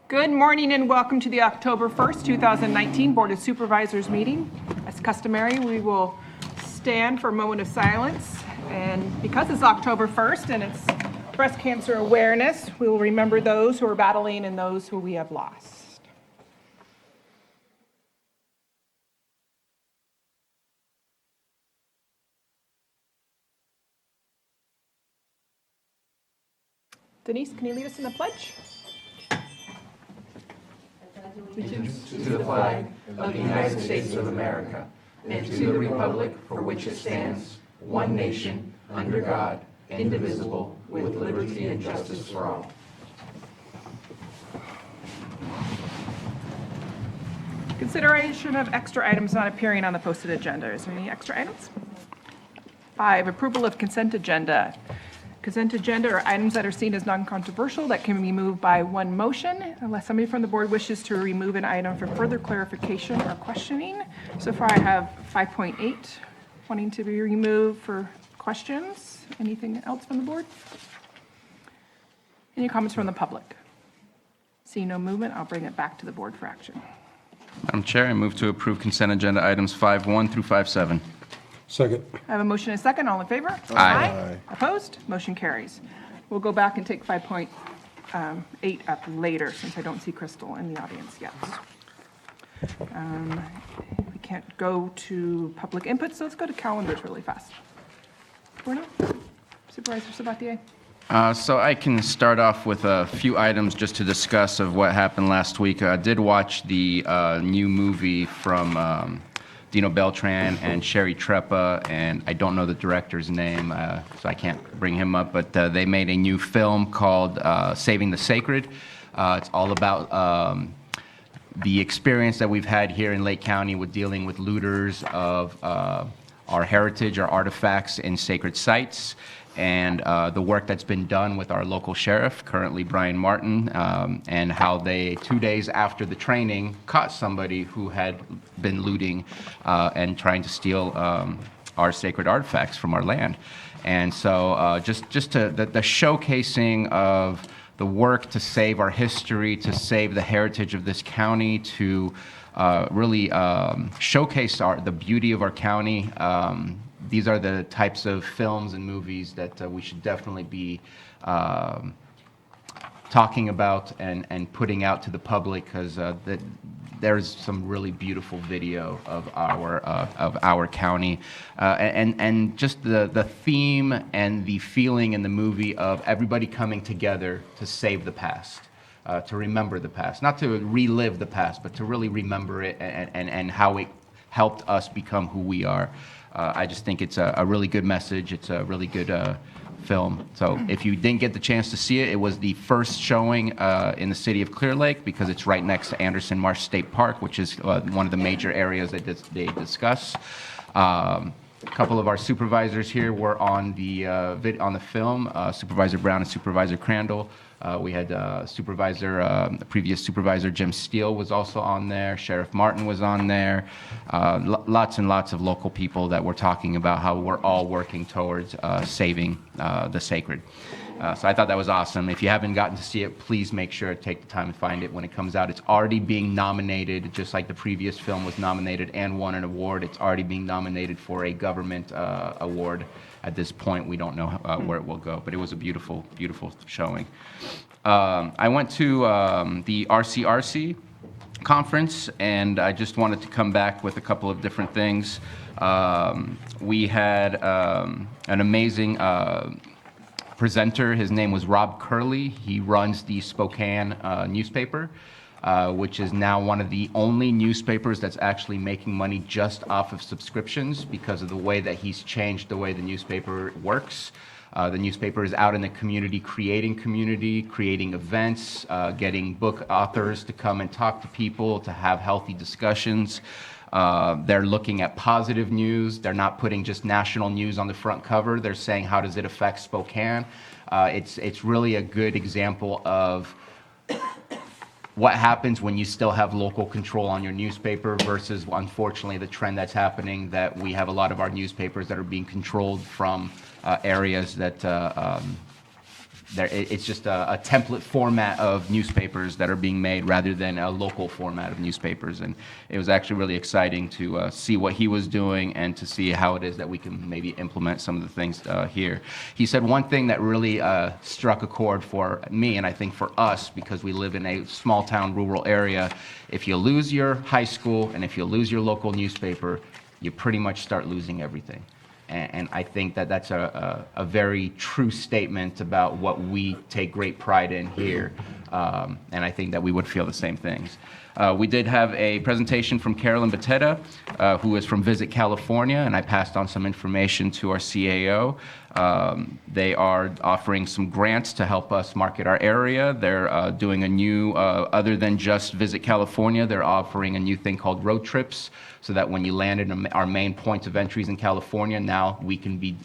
Good morning and welcome to the October 1st, 2019 Board of Supervisors meeting. As customary, we will stand for a moment of silence. And because it's October 1st and it's breast cancer awareness, we will remember those who are battling and those who we have lost. Denise, can you lead us in the pledge? Allegiance to the flag of the United States of America and to the republic for which it stands, one nation, under God, indivisible, with liberty and justice for all. Consideration of extra items not appearing on the posted agenda. Is there any extra items? 5, approval of consent agenda. Consent agenda are items that are seen as non-controversial that can be moved by one motion unless somebody from the board wishes to remove an item for further clarification or questioning. So far I have 5.8 wanting to be removed for questions. Anything else from the board? Any comments from the public? Seeing no movement, I'll bring it back to the board for action. Madam Chair, I move to approve consent agenda items 5.1 through 5.7. Second. I have a motion and a second. All in favor? Aye. Opposed? Motion carries. We'll go back and take 5.8 up later since I don't see Crystal in the audience yet. We can't go to public input, so let's go to calendars really fast. Bruno? Supervisor Sabatier? So I can start off with a few items just to discuss of what happened last week. I did watch the new movie from Dino Beltran and Sherry Treppa, and I don't know the director's name, so I can't bring him up, but they made a new film called Saving the Sacred. It's all about the experience that we've had here in Lake County with dealing with looters of our heritage, our artifacts in sacred sites, and the work that's been done with our local sheriff, currently Brian Martin, and how they, 2 days after the training, caught somebody who had been looting and trying to steal our sacred artifacts from our land. And so just to the showcasing of the work to save our history, to save the heritage of this county, to really showcase the beauty of our county. These are the types of films and movies that we should definitely be talking about and putting out to the public, because there's some really beautiful video of our county, and just the theme and the feeling in the movie of everybody coming together to save the past. To remember the past, not to relive the past, but to really remember it and how it helped us become who we are. I just think it's a really good message. It's a really good film. So if you didn't get the chance to see it, it was the first showing in the city of Clear Lake because it's right next to Anderson Marsh State Park, which is one of the major areas that they discuss. A couple of our supervisors here were on the film, Supervisor Brown and Supervisor Crandall. We had previous supervisor Jim Steele was also on there. Sheriff Martin was on there. Lots and lots of local people that were talking about how we're all working towards saving the sacred. So I thought that was awesome. If you haven't gotten to see it, please make sure to take the time to find it when it comes out. It's already being nominated, just like the previous film was nominated and won an award. It's already being nominated for a government award. At this point, we don't know where it will go, but it was a beautiful, beautiful showing. I went to the RCRC conference, and I just wanted to come back with a couple of different things. We had an amazing presenter. His name was Rob Curley. He runs the Spokane newspaper, which is now one of the only newspapers that's actually making money just off of subscriptions because of the way that he's changed the way the newspaper works. The newspaper is out in the community, creating events, getting book authors to come and talk to people, to have healthy discussions. They're looking at positive news. They're not putting just national news on the front cover. They're saying, how does it affect Spokane? It's really a good example of what happens when you still have local control on your newspaper versus, unfortunately, the trend that's happening that we have a lot of our newspapers that are being controlled from areas that it's just a template format of newspapers that are being made rather than a local format of newspapers. And it was actually really exciting to see what he was doing and to see how it is that we can maybe implement some of the things here. He said one thing that really struck a chord for me, and I think for us, because we live in a small town rural area, if you lose your high school and if you lose your local newspaper, you pretty much start losing everything. And I think that that's a very true statement about what we take great pride in here. And I think that we would feel the same things. We did have a presentation from Carolyn Batetta, who is from Visit California, and I passed on some information to our CAO. They are offering some grants to help us market our area. They're doing a new, other than just Visit California, they're offering a new thing called road trips, so that when you land in our main points of entries in California, now we can be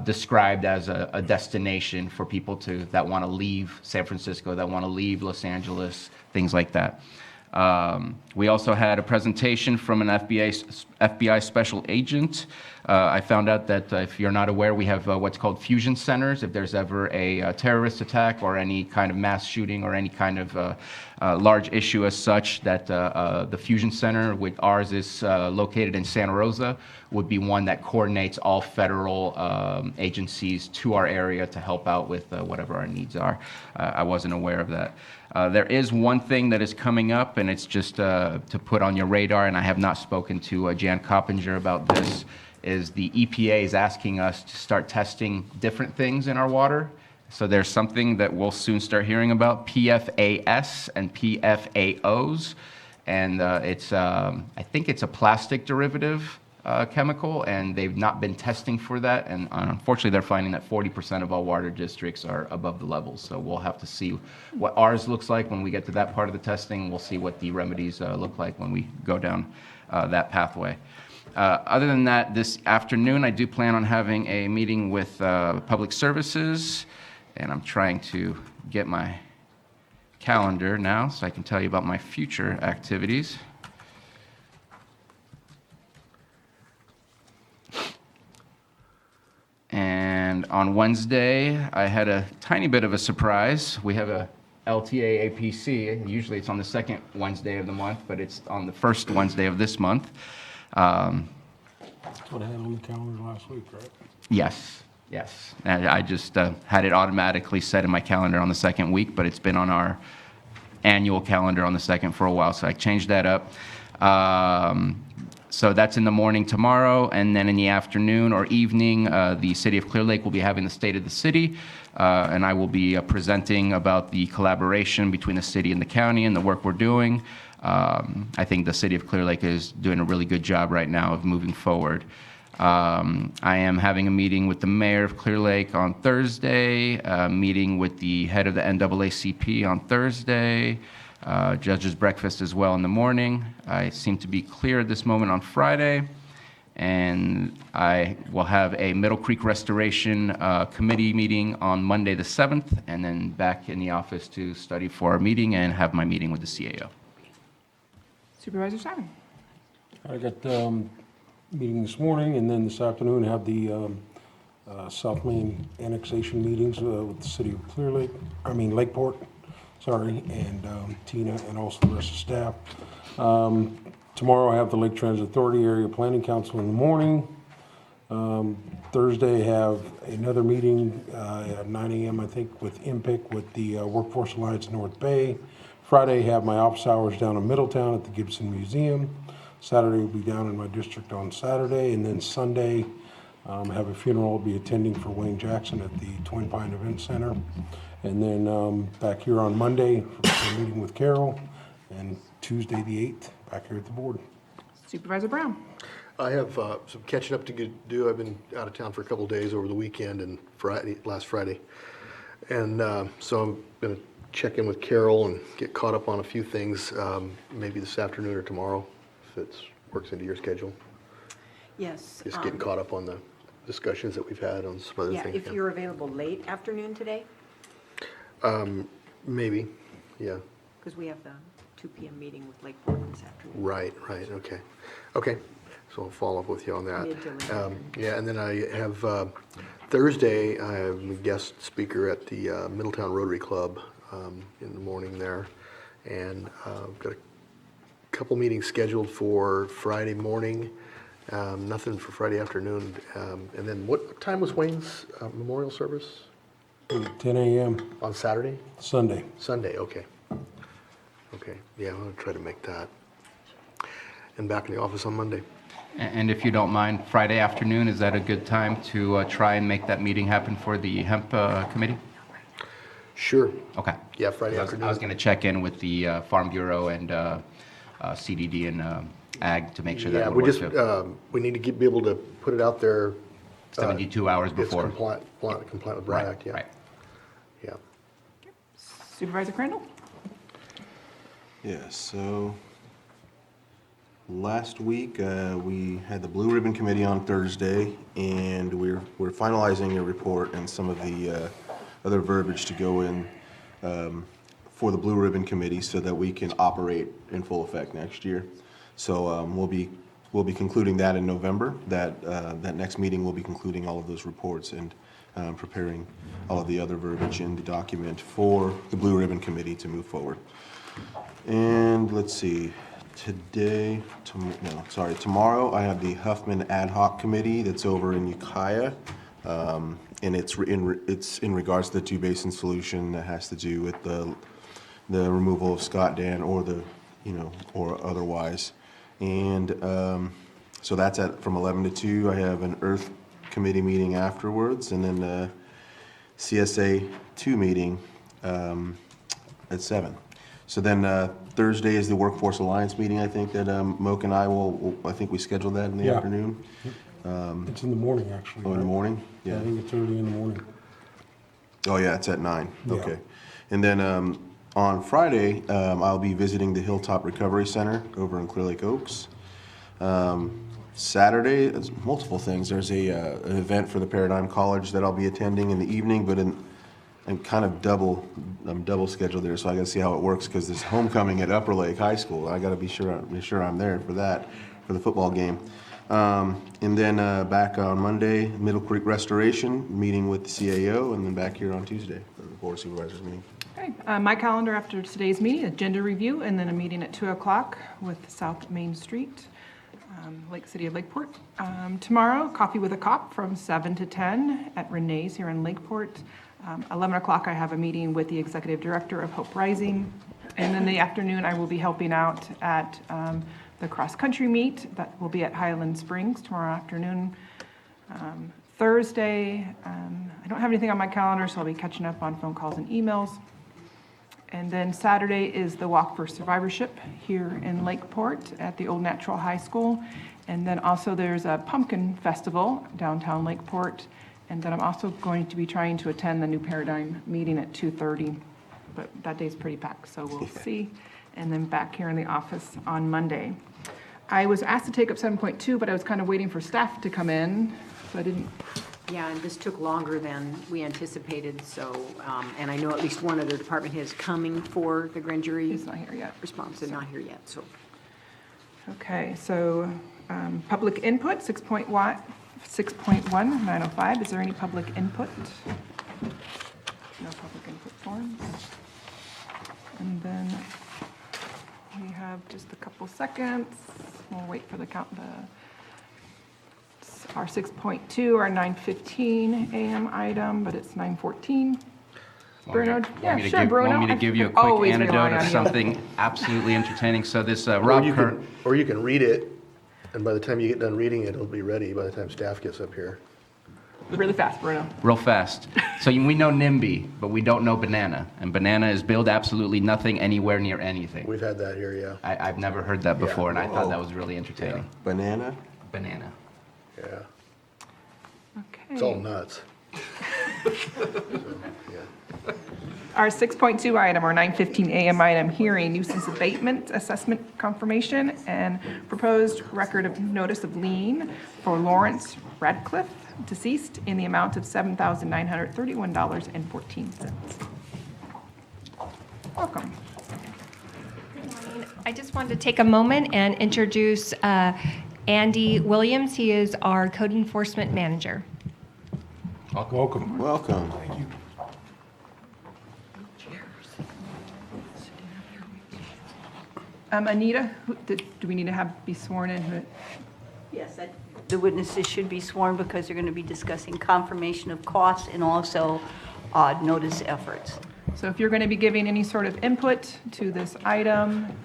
described as a destination for people that want to leave San Francisco, that want to leave Los Angeles, things like that. We also had a presentation from an FBI special agent. I found out that if you're not aware, we have what's called fusion centers. If there's ever a terrorist attack or any kind of mass shooting or any kind of large issue as such, that the fusion center, with ours is located in Santa Rosa, would be one that coordinates all federal agencies to our area to help out with whatever our needs are. I wasn't aware of that. There is one thing that is coming up, and it's just to put on your radar, and I have not spoken to Jan Coppinger about this, is the EPA is asking us to start testing different things in our water. So there's something that we'll soon start hearing about, PFAS and PFAOs, and I think it's a plastic derivative chemical, and they've not been testing for that, and unfortunately they're finding that 40% of all water districts are above the levels. So we'll have to see what ours looks like when we get to that part of the testing. We'll see what the remedies look like when we go down that pathway. Other than that, this afternoon I do plan on having a meeting with Public Services, and I'm trying to get my calendar now so I can tell you about my future activities. And on Wednesday, I had a tiny bit of a surprise. We have a LTA APC. Usually it's on the second Wednesday of the month, but it's on the first Wednesday of this month. That's what I had on the calendar last week, right? Yes. And I just had it automatically set in my calendar on the second week, but it's been on our annual calendar on the second for a while, so I changed that up. So that's in the morning tomorrow, and then in the afternoon or evening, the City of Clear Lake will be having the State of the City, and I will be presenting about the collaboration between the city and the county and the work we're doing. I think the City of Clear Lake is doing a really good job right now of moving forward. I am having a meeting with the mayor of Clear Lake on Thursday, a meeting with the head of the NAACP on Thursday, judge's breakfast as well in the morning. I seem to be clear at this moment on Friday, and I will have a Middle Creek Restoration Committee meeting on Monday the 7th, and then back in the office to study for our meeting and have my meeting with the CAO. Supervisor Simon. I got meeting this morning, and then this afternoon have the South Main annexation meetings with the City of Lakeport, and Tina and also the rest of the staff. Tomorrow I have the Lake Transit Authority Area Planning Council in the morning. Thursday I have another meeting at 9 a.m. I think with MPIC with the Workforce Alliance North Bay. Friday I have my office hours down in Middletown at the Gibson Museum. Saturday will be down in my district on Saturday, and then Sunday I have a funeral I'll be attending for Wayne Jackson at the Twin Pine Event Center. And then back here on Monday for a meeting with Carol, and Tuesday the 8th, back here at the board. Supervisor Brown. I have some catching up to do. I've been out of town for a couple days over the weekend and last Friday. And so I'm going to check in with Carol and get caught up on a few things, maybe this afternoon or tomorrow, if it works into your schedule. Yes. Just getting caught up on the discussions that we've had on some other Yeah, things. if you're available late afternoon today, Maybe, yeah. because we have the 2 p.m. meeting with Lakeport this afternoon. Right, okay. Okay, So I'll follow up with you on that. Mid to late Yeah, and then I have, Thursday, I have a guest speaker at the Middletown Rotary Club in the morning there. And got a couple meetings scheduled for Friday morning, nothing for Friday afternoon. And then what time was Wayne's memorial service? 10 a.m. On Saturday? Sunday. Sunday, okay. Okay, yeah, I'm gonna try to make that. And back in the office on Monday. And if you don't mind, Friday afternoon, is that a good time to try and make that meeting happen for the hemp committee? Sure. Okay. Yeah, Friday I afternoon. was going to check in with the Farm Bureau and CDD and Ag to make sure that Yeah, would we work just, too. we need to be able to put it out there. 72 hours It's before. compliant with Brad Act, yeah. Right. Yeah. Supervisor Crandall? Yeah, so last week, we had the Blue Ribbon Committee on Thursday, and we're finalizing a report and some of the other verbiage to go in for the Blue Ribbon Committee so that we can operate in full effect next year. So we'll be concluding that in November. That next meeting will be concluding all of those reports and preparing all of the other verbiage in the document for the Blue Ribbon Committee to move forward. And let's see, tomorrow I have the Huffman Ad Hoc Committee that's over in Ukiah. And it's in regards to the two-basin solution that has to do with the removal of Scott Dan or or otherwise. And so that's from 11 to 2. I have an Earth Committee meeting afterwards, and then a CSA 2 meeting at 7. So then Thursday is the Workforce Alliance meeting, I think, that Moak and I I think we scheduled that in the Yeah. afternoon. It's in the morning, actually. Oh, in the right? morning? I Yeah. think it's early in the morning. Oh, yeah, it's at 9. Yeah. Okay. And then on Friday, I'll be visiting the Hilltop Recovery Center over in Clear Lake Oaks. Saturday, there's multiple things. There's an event for the Paradigm College that I'll be attending in the evening, but I'm kind of double scheduled there, so I got to see how it works because there's homecoming at Upper Lake High School. I got to be sure I'm there for that, for the football game. And then back on Monday, Middle Creek Restoration, meeting with the CAO, and then back here on Tuesday for the Board of Supervisors meeting. Okay, my calendar after today's meeting, agenda review, and then a meeting at 2 o'clock with South Main Street, Lake City of Lakeport. Tomorrow, Coffee with a Cop from 7 to 10 at Renee's here in Lakeport. 11 o'clock, I have a meeting with the Executive Director of Hope Rising. And then the afternoon, I will be helping out at the cross-country meet that will be at Highland Springs tomorrow afternoon. Thursday, I don't have anything on my calendar, so I'll be catching up on phone calls and emails. And then Saturday is the Walk for Survivorship here in Lakeport at the Old Natural High School. And then also there's a pumpkin festival downtown Lakeport. And then I'm also going to be trying to attend the New Paradigm meeting at 2:30. But that day's pretty packed, so we'll see. And then back here in the office on Monday. I was asked to take up 7.2, but I was kind of waiting for staff to come in, so I didn't. Yeah, and this took longer than we anticipated, so, and I know at least one other department is coming for the grand jury He's not here yet. response, they're not here yet, so. Okay, so public input, 6.1, 905. Is there any public input? No public input forms. And then we have just a couple seconds. We'll wait for the count. Our 6.2, our 9:15 a.m. item, but it's 9:14. Bruno, yeah, sure, Bruno. Want me to give you a I quick always rely anecdote of on you. something absolutely entertaining? So this Or Rob you Kern. can read it, and by the time you get done reading it, it'll be ready by the time staff gets up here. Really fast, Bruno. Real fast. So we know NIMBY, but we don't know banana. And banana is billed absolutely nothing anywhere near anything. We've had that here, yeah. I've never heard that before, and I thought Oh. that was really entertaining. Banana? Banana. Yeah, Okay. it's all nuts. Our 6.2 item, our 9:15 a.m. item, hearing nuisance abatement assessment confirmation and proposed record of notice of lien for Lawrence Radcliffe, deceased, in the amount of $7,931.14. Welcome. I just wanted to take a moment and introduce Andy Williams. He is our code enforcement manager. Welcome. Welcome. Anita, do we need to be sworn in? Yes, the witnesses should be sworn because they're going to be discussing confirmation of costs and also notice efforts. So if you're going to be giving any sort of input to this item,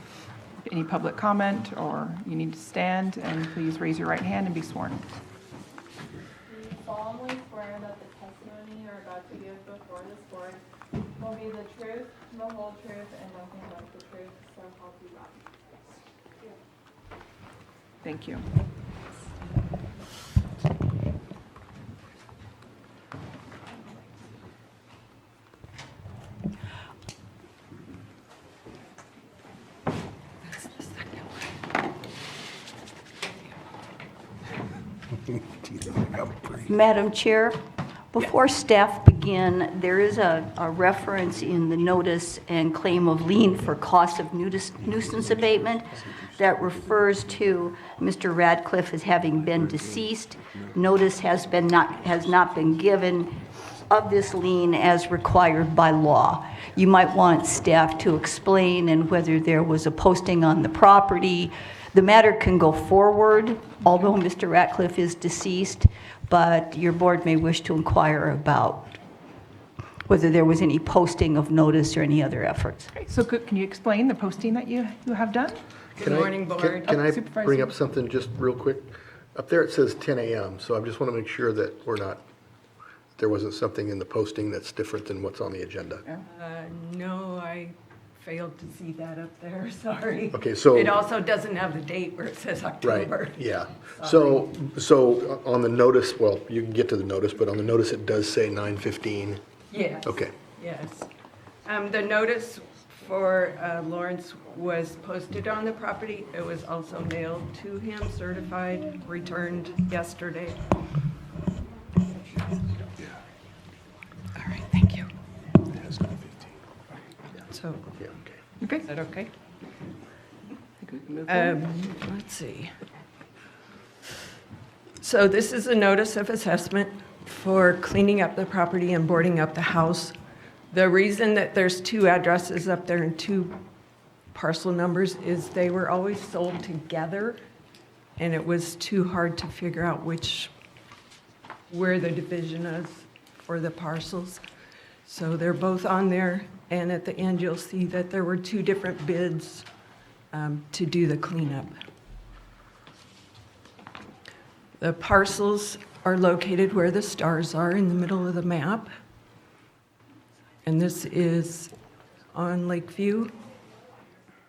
any public comment, or you need to stand, and please raise your right hand and be sworn. Do you solemnly swear that the testimony you are about to give before this board will be the truth, the whole truth, and nothing but the truth, so help you God? Thank you. Madam Chair, before staff begin, there is a reference in the notice and claim of lien for cost of nuisance abatement that refers to Mr. Radcliffe as having been deceased. Notice has not been given of this lien as required by law. You might want staff to explain and whether there was a posting on the property. The matter can go forward, although Mr. Ratcliffe is deceased, but your board may wish to inquire about whether there was any posting of notice or any other efforts. Okay, so can you explain the posting that you have done? Can I- morning, board. Can I Supervisor. bring up something just real quick? Up there it says 10 a.m., so I just want to make sure that there wasn't something in the posting that's different than what's on the agenda. No, I failed to see that up there, sorry. Okay, so- It also doesn't have the date where it says Right, October. yeah. So on the notice, well, you can get to the notice, but on the notice it does say 9:15. Yes. Okay. Yes. The notice for Lawrence was posted on the property. It was also mailed to him, certified, returned yesterday. All right, thank you. So, Yeah, okay. Okay. is that okay? I think we can move forward. Let's see. So this is a notice of assessment for cleaning up the property and boarding up the house. The reason that there's two addresses up there and two parcel numbers is they were always sold together, and it was too hard to figure out where the division is for the parcels. So they're both on there, and at the end, you'll see that there were two different bids to do the cleanup. The parcels are located where the stars are in the middle of the map. And this is on Lakeview.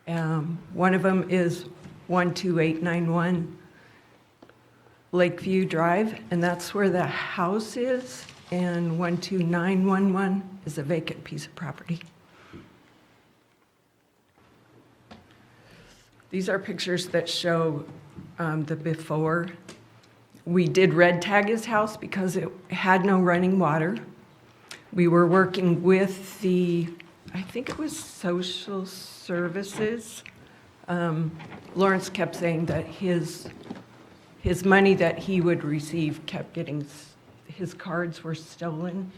One of them is 12891 Lakeview Drive, and that's where the house is. And 12911 is a vacant piece of property. These are pictures that show the before. We did red tag his house because it had no running water. We were working with I think it was social services. Lawrence kept saying that his money that he would receive kept getting, his cards were stolen.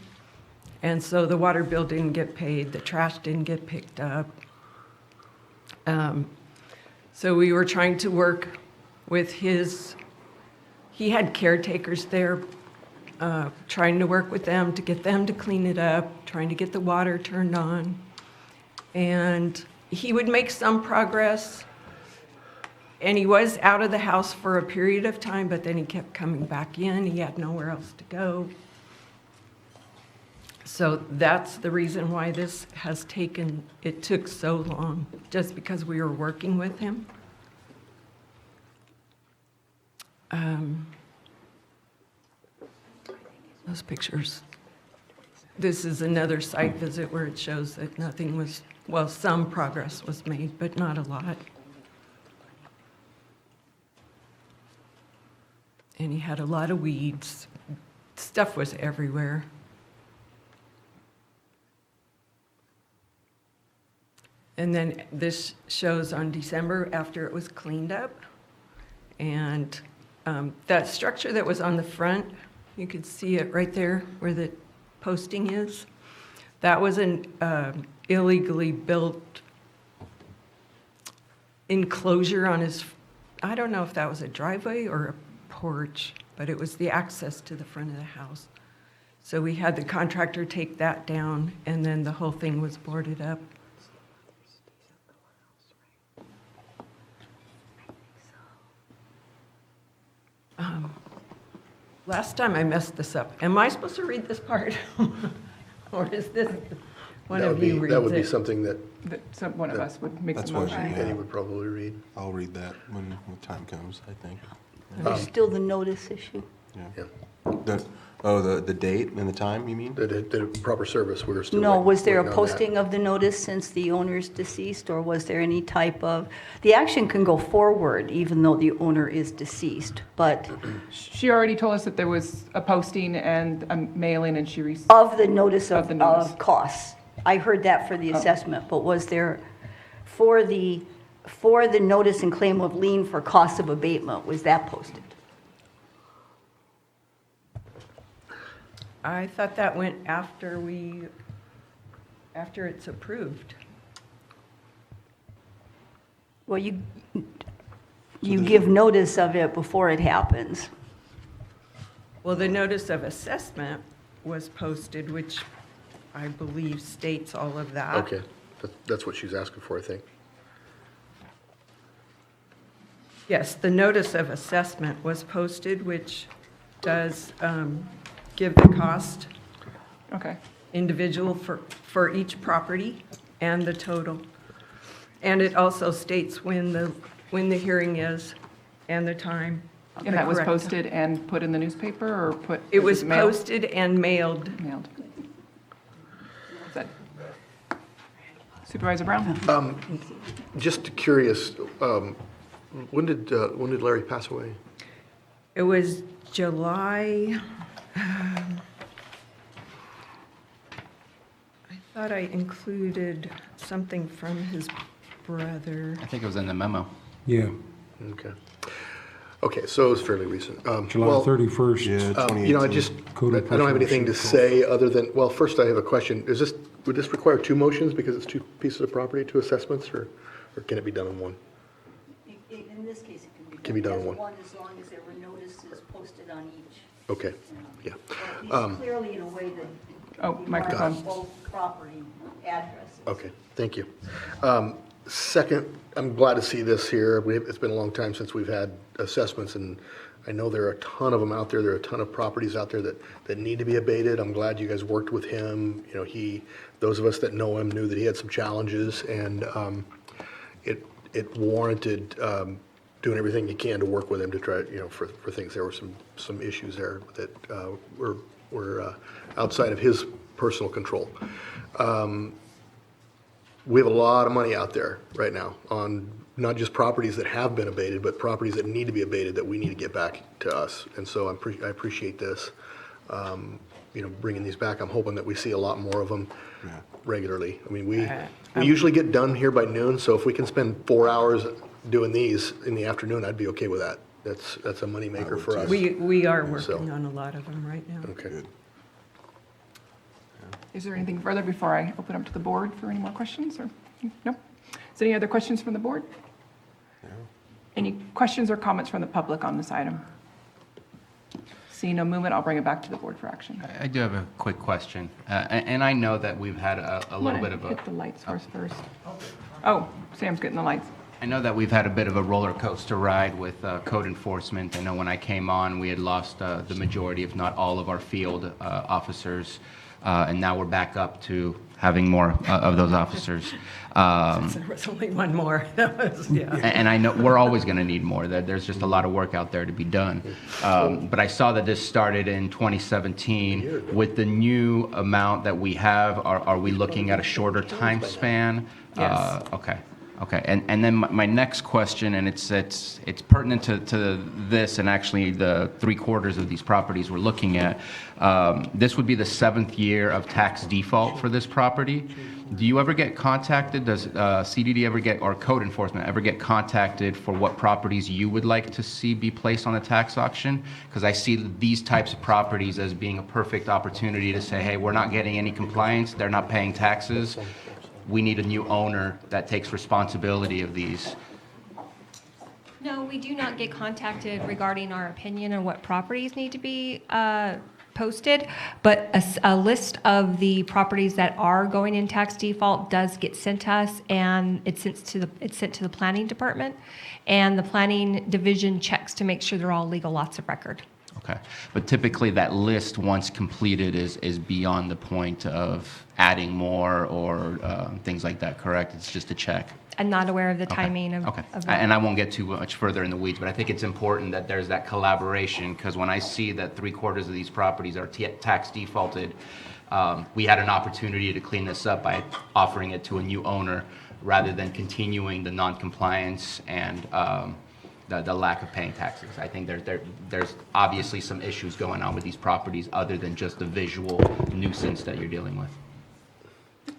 And so the water bill didn't get paid, the trash didn't get picked up. So we were trying to work with he had caretakers there, trying to work with them to get them to clean it up, trying to get the water turned on. And he would make some progress, and he was out of the house for a period of time, but then he kept coming back in. He had nowhere else to go. So that's the reason why this it took so long, just because we were working with him. Those pictures. This is another site visit where it shows that some progress was made, but not a lot. And he had a lot of weeds. Stuff was everywhere. And then this shows on December after it was cleaned up. And that structure that was on the front, you could see it right there where the posting is. That was an illegally built enclosure on his, I don't know if that was a driveway or a porch, but it was the access to the front of the house. So we had the contractor take that down, and then the whole thing was boarded up. Last time I messed this up. Am I supposed to read this part? Or is this one That would of you be, reads that would be it? something that One of us would make That's the what motion. Yeah. Penny would probably read. I'll read that when time comes, I think. There's still the notice issue. Yeah. The date and the time, you mean? The proper service, we're still. No, was there a waiting on that. posting of the notice since the owner's deceased, or was there any type of, the action can go forward even though the owner is deceased, but She already told us that there was a posting and a mailing, and she received. of the notice Of the notice. of costs. I heard that for the assessment, but was there, for the notice and claim of lien for cost of abatement, was that posted? I thought that went after it's approved. Well, you give notice of it before it happens. Well, the notice of assessment was posted, which I believe states all of that. Okay, that's what she's asking for, I think. Yes, the notice of assessment was posted, which does give the cost Okay. individual for each property and the total. And it also states when the hearing is and the time. And that was the correct time. posted and put in the newspaper, or put? It was mailed? posted and mailed. Mailed. Is that Supervisor Brown? Just curious, when did Larry pass away? It was July. I thought I included something from his brother. I think it was in the memo. Yeah, Okay. Okay, so it was fairly recent. July Well, 31st. Yeah, You know, 2018. Code I of don't have anything to Personal say other than, well, first I have a question. Would this require two motions because it's two pieces of property, two assessments, or can it be done in one? In this case, it Can be done in one. as long as there were notices posted on each. Okay, yeah. At least clearly in a way that. Oh, microphone. Both property addresses. Okay, thank you. Second, I'm glad to see this here. It's been a long time since we've had assessments, and I know there are a ton of them out there. There are a ton of properties out there that need to be abated. I'm glad you guys worked with him. You know, those of us that know him knew that he had some challenges, and it warranted doing everything you can to work with him to try, for things. There were some issues there that were outside of his personal control. We have a lot of money out there right now on not just properties that have been abated, but properties that need to be abated that we need to get back to us. And so I appreciate this, bringing these back. I'm hoping that we see a lot more of them regularly. I mean, we usually get done here by noon, so if we can spend 4 hours doing these in the afternoon, I'd be okay with that. That's a moneymaker for us. We are working So- on a lot of them right now. Okay. Is there anything further before I open up to the board for any more questions, or, no? Is there any other questions from the board? No. Any questions or comments from the public on this item? Seeing no movement, I'll bring it back to the board for action. I do have a quick question, and I know that we've had a little bit of a. Hit the light source first. Oh, Sam's getting the lights. I know that we've had a bit of a roller coaster ride with code enforcement. I know when I came on, we had lost the majority, if not all, of our field officers, and now we're back up to having more of those officers. There was only one more. That was, yeah. And I know we're always going to need more. There's just a lot of work out there to be done. But I saw that this started in 2017. With the new amount that we have, are we looking at a shorter time span? Yes. Okay. Okay, and then my next question, and it's pertinent to this and actually the 3/4 of these properties we're looking at. This would be the 7th year of tax default for this property. Do you ever get contacted, does CDD ever get, or code enforcement ever get contacted for what properties you would like to see be placed on a tax auction? Because I see these types of properties as being a perfect opportunity to say, hey, we're not getting any compliance, they're not paying taxes. We need a new owner that takes responsibility of these. No, we do not get contacted regarding our opinion on what properties need to be posted, but a list of the properties that are going in tax default does get sent to us, and it's sent to the planning department, and the planning division checks to make sure they're all legal lots of record. Okay, but typically that list, once completed, is beyond the point of adding more or things like that, correct? It's just a check. I'm not aware of the timing of Okay, of that. and I won't get too much further in the weeds, but I think it's important that there's that collaboration, because when I see that 3/4 of these properties are tax defaulted, we had an opportunity to clean this up by offering it to a new owner rather than continuing the non-compliance and the lack of paying taxes. I think there's obviously some issues going on with these properties other than just the visual nuisance that you're dealing with.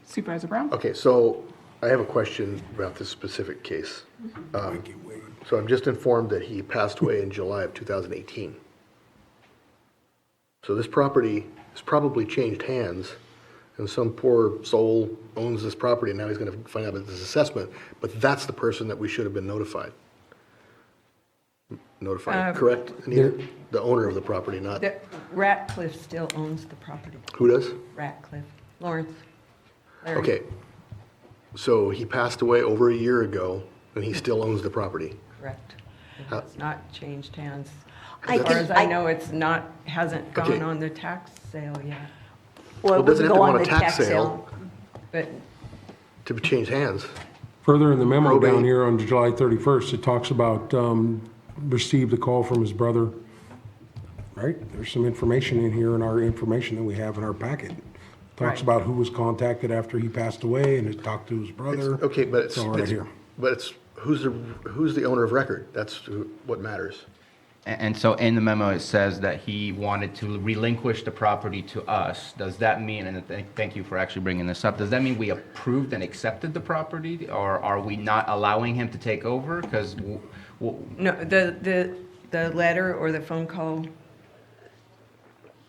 Supervisor Brown? Okay, so I have a question about this specific case. So I'm just informed that he passed away in July of 2018. So this property has probably changed hands, and some poor soul owns this property, and now he's going to find out about this assessment, but that's the person that we should have been notified. Correct, Anita? The owner of the property, not, Ratcliffe still owns the property. who does? Ratcliffe, Lawrence. Larry. Okay, so he passed away over a year ago, and he still owns the property. Correct. It has not changed hands. I As far can- as I know, it's not, hasn't Okay. gone on the tax sale yet, Well, it doesn't have to go on a tax but to change hands. Further in the memo Probate. down here on July 31st, it talks about received a call from his brother. Right? There's some information in here in our information that we have in our packet. Talks Right. about who was contacted after he passed away, and it talked to his brother. Okay, but it's, all right here. who's the owner of record? That's what matters. And so in the memo, it says that he wanted to relinquish the property to us. Does that mean, and thank you for actually bringing this up, does that mean we approved and accepted the property, or are we not allowing him to take over? Because no, the letter or the phone call,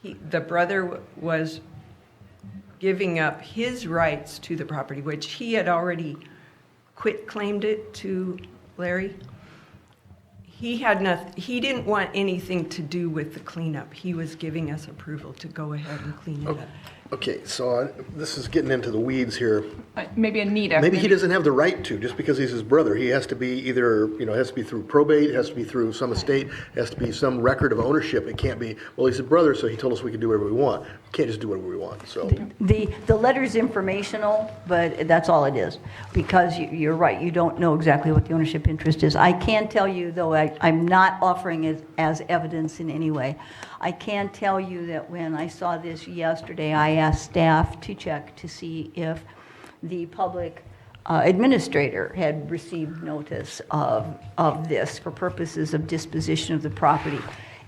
the brother was giving up his rights to the property, which he had already claimed it to Larry. He had nothing, he didn't want anything to do with the cleanup. He was giving us approval to go ahead and clean it up. Okay, so this is getting into the weeds here. Maybe Anita. Maybe he doesn't have the right to, just because he's his brother. He has to be either, it has to be through probate, it has to be through some estate, it has to be some record of ownership. It can't be, well, he's a brother, so he told us we can do whatever we want. We can't just do whatever we want, so. The letter's informational, but that's all it is, because you're right, you don't know exactly what the ownership interest is. I can tell you, though, I'm not offering it as evidence in any way. I can tell you that when I saw this yesterday, I asked staff to check to see if the public administrator had received notice of this for purposes of disposition of the property.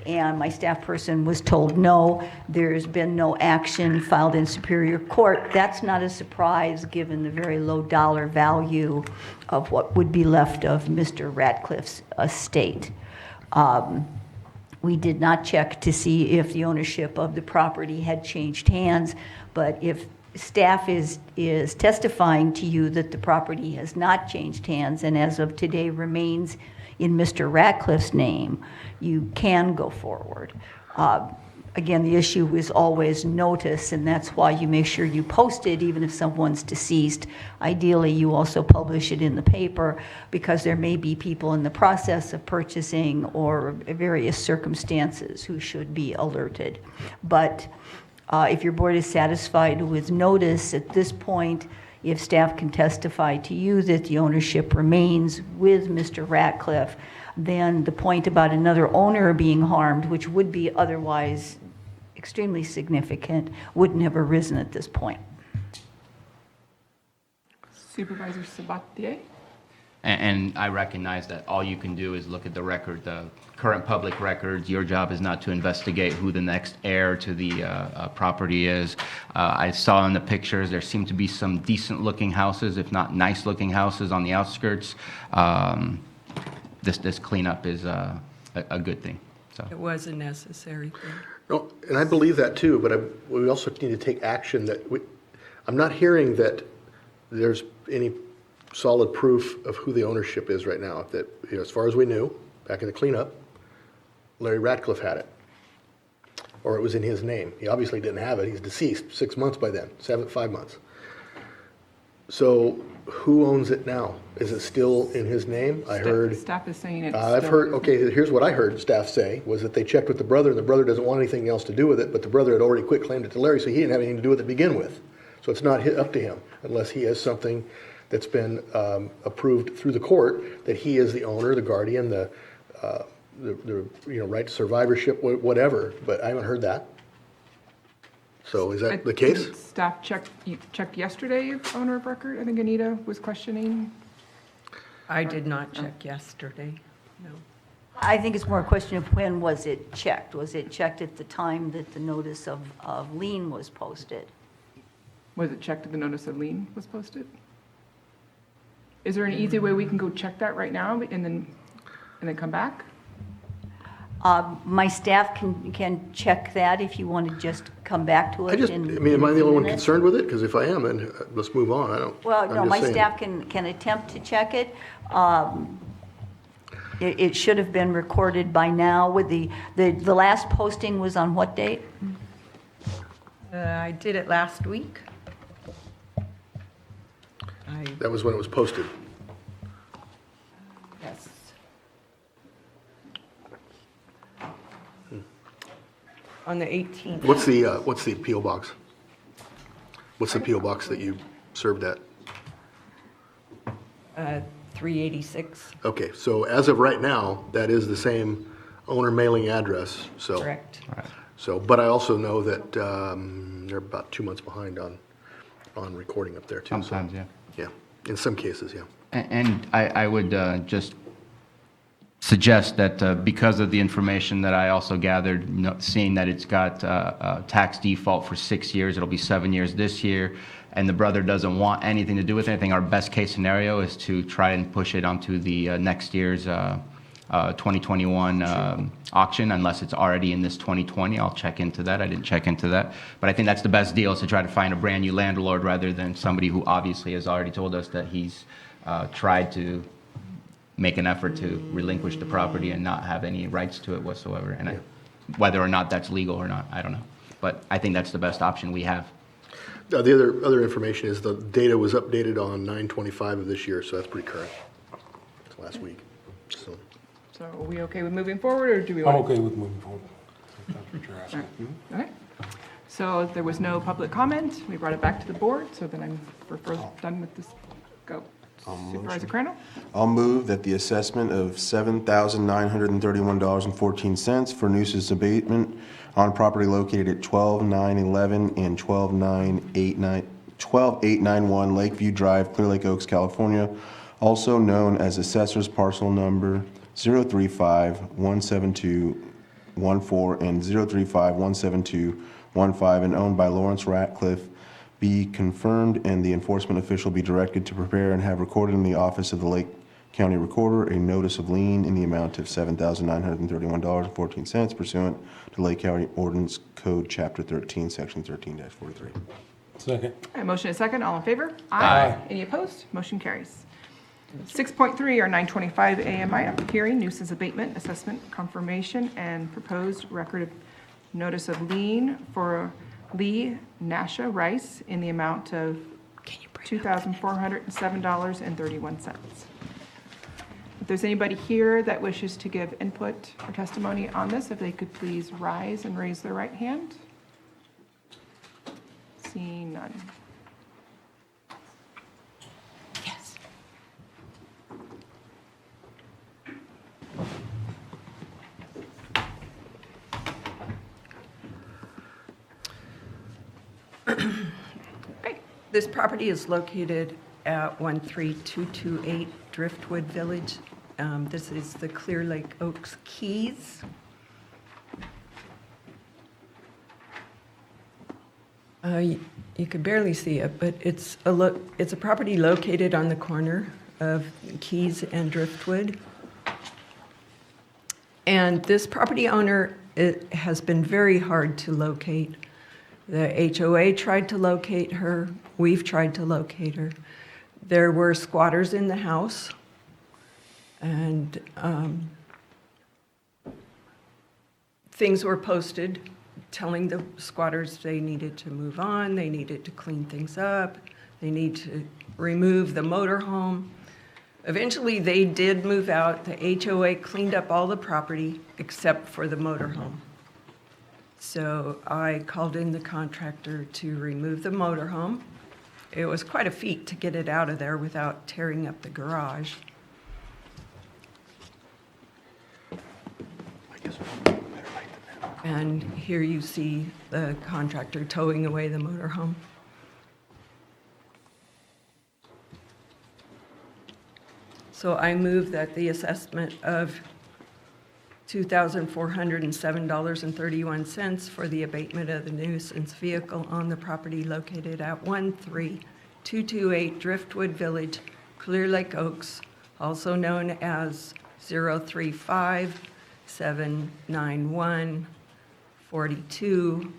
And my staff person was told, no, there's been no action filed in Superior Court. That's not a surprise, given the very low dollar value of what would be left of Mr. Ratcliffe's estate. We did not check to see if the ownership of the property had changed hands, but if staff is testifying to you that the property has not changed hands and as of today remains in Mr. Ratcliffe's name, you can go forward. Again, the issue is always notice, and that's why you make sure you post it even if someone's deceased. Ideally, you also publish it in the paper, because there may be people in the process of purchasing or various circumstances who should be alerted. But if your board is satisfied with notice at this point, if staff can testify to you that the ownership remains with Mr. Ratcliffe, then the point about another owner being harmed, which would be otherwise extremely significant, wouldn't have arisen at this point. Supervisor Sabatier? And I recognize that all you can do is look at the record, the current public records. Your job is not to investigate who the next heir to the property is. I saw in the pictures there seem to be some decent-looking houses, if not nice-looking houses on the outskirts. This cleanup is a good thing. So. It was a necessary thing. No, and I believe that too, but we also need to take action I'm not hearing that there's any solid proof of who the ownership is right now. That, as far as we knew, back in the cleanup, Larry Ratcliffe had it. Or it was in his name. He obviously didn't have it. He's deceased 6 months by then, 5 months. So who owns it now? Is it still in his name? I heard. Staff is saying it's I've still- heard, okay, here's what I heard staff say, was that they checked with the brother, and the brother doesn't want anything else to do with it, but the brother had already quit claimed it to Larry, so he didn't have anything to do with it to begin with. So it's not up to him, unless he has something that's been approved through the court, that he is the owner, the guardian, the right to survivorship, whatever, but I haven't heard that. So is that the case? Staff checked yesterday, owner of record. I think Anita was questioning. I did not check yesterday, no. I think it's more a question of when was it checked? Was it checked at the time that the notice of lien was posted? Was it checked if the notice of lien was posted? Is there an easy way we can go check that right now and then come back? My staff can check that if you want to just come back to it. Am I the only one concerned with it? Because if I am, then let's move on. Well, I'm no, just my saying. staff can attempt to check it. It should have been recorded by now. With the last posting was on what date? I did it last week. That was when it was posted. Yes. On the 18th. What's the P.O. box? What's the P.O. box that you served at? 386, Okay, so as of right now, that is the same owner mailing address, so. correct. So, but I also know that they're about 2 months behind on recording up there too. so- Sometimes, yeah. Yeah, in some cases, yeah. And I would just suggest that because of the information that I also gathered, seeing that it's got a tax default for 6 years, it'll be 7 years this year, and the brother doesn't want anything to do with anything, our best case scenario is to try and push it onto the next year's 2021 auction, unless it's already in this 2020. I'll check into that. I didn't check into that. But I think that's the best deal, is to try to find a brand-new landlord rather than somebody who obviously has already told us that he's tried to make an effort to relinquish the property and not have any rights to it whatsoever. And whether or not that's legal or not, I don't know. But I think that's the best option we have. The other information is the data was updated on 9/25 of this year, so that's pretty current. It's last week, so. So are we okay with moving forward, or do we I'm want? okay with moving forward. If that's what you're asking. Okay. So there was no public comment. We brought it back to the board, so then we're done with this. Go. Supervisor Crandall? I'll move that the assessment of $7,931.14 for nuisance abatement on property located at 12911 and 12891 Lakeview Drive, Clear Lake Oaks, California, also known as Assessor's Parcel Number 035-17214 and 035-17215, and owned by Lawrence Ratcliffe, be confirmed and the enforcement official be directed to prepare and have recorded in the office of the Lake County Recorder a notice of lien in the amount of $7,931.14 pursuant to Lake County Ordinance Code Chapter 13, Section 13-43. Second. A motion and a second. All in favor? Aye. Any opposed? Motion carries. 6.3, our 9:25 a.m. item, hearing nuisance abatement, assessment, confirmation, and proposed record of notice of lien for Lee Nasha Rice in the amount of $2,407.31. If there's anybody here that wishes to give input or testimony on this, if they could please rise and raise their right hand. Seeing none. Yes. Okay. This property is located at 13228 Driftwood Village. This is the Clear Lake Oaks Keys. You could barely see it, but it's a property located on the corner of Keys and Driftwood. And this property owner, it has been very hard to locate. The HOA tried to locate her. We've tried to locate her. There were squatters in the house, and things were posted telling the squatters they needed to move on, they needed to clean things up, they need to remove the motorhome. Eventually, they did move out. The HOA cleaned up all the property except for the motorhome. So I called in the contractor to remove the motorhome. It was quite a feat to get it out of there without tearing up the garage. And here you see the contractor towing away the motorhome. So I move that the assessment of $2,407.31 for the abatement of the nuisance vehicle on the property located at 13228 Driftwood Village, Clear Lake Oaks, also known as 035-791-42,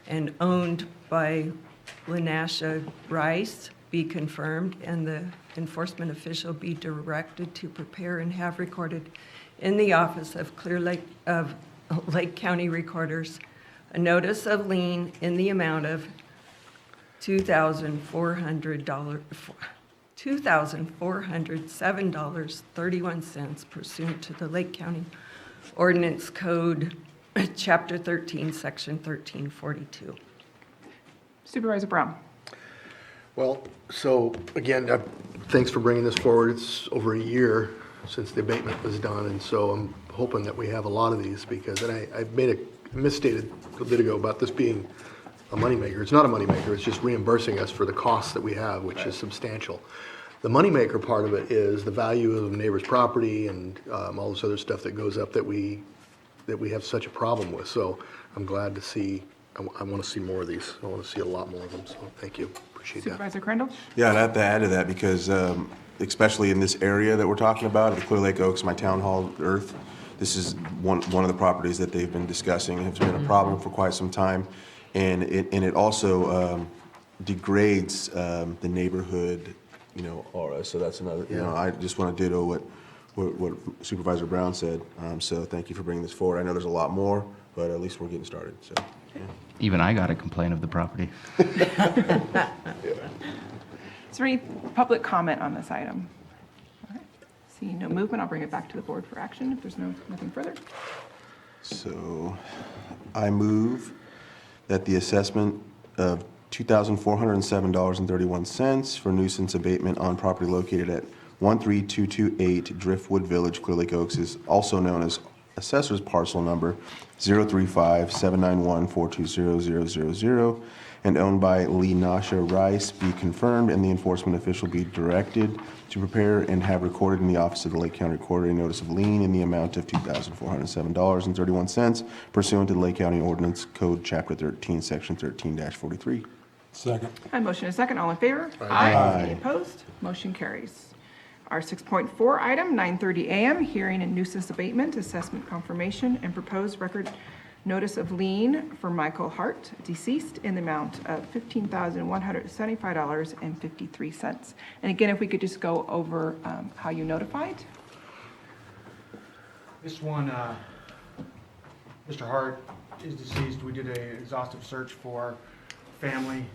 and owned by Lenasha Rice, be confirmed, and the enforcement official be directed to prepare and have recorded in the office of Lake County Recorders a notice of lien in the amount of $2,407.31 pursuant to the Lake County Ordinance Code, Chapter 13, Section 1342. Supervisor Brown. Well, so again, thanks for bringing this forward. It's over a year since the abatement was done, and so I'm hoping that we have a lot of these because, and I misstated a bit ago about this being a moneymaker. It's not a moneymaker, it's just reimbursing us for the costs that we have, which is substantial. The moneymaker part of it is the value of the neighbor's property and all this other stuff that goes up that we have such a problem with. So I'm glad to see, I want to see more of these. I want to see a lot more of them, so thank you. Appreciate that. Supervisor Crandall. Yeah, I'd have to add to that because especially in this area that we're talking about, the Clear Lake Oaks, my town hall, Earth, this is one of the properties that they've been discussing. It's been a problem for quite some time, and it also degrades the neighborhood, aura. So that's another. I just want to ditto what Supervisor Brown said. So thank you for bringing this forward. I know there's a lot more, but at least we're getting started. So. Yeah. Even I got to complain of the property. Is there any public comment on this item? All right. Seeing no movement, I'll bring it back to the board for action if there's nothing further. So I move that the assessment of $2,407.31 for nuisance abatement on property located at 13228 Driftwood Village, Clear Lake Oaks, is also known as assessor's parcel number 035-791-420-000, and owned by Lenasha Rice, be confirmed, and the enforcement official be directed to prepare and have recorded in the office of the Lake County Recorder a notice of lien in the amount of $2,407.31 pursuant to the Lake County Ordinance Code, Chapter 13, Section 13-43. Second. I motion and second. All in favor? Aye. Any opposed? Motion carries. Our 6.4 item, 9:30 a.m., hearing and nuisance abatement, assessment confirmation, and proposed record notice of lien for Michael Hart, deceased, in the amount of $15,175.53. And again, if we could just go over how you notified. This one, Mr. Hart is deceased. We did an exhaustive search for family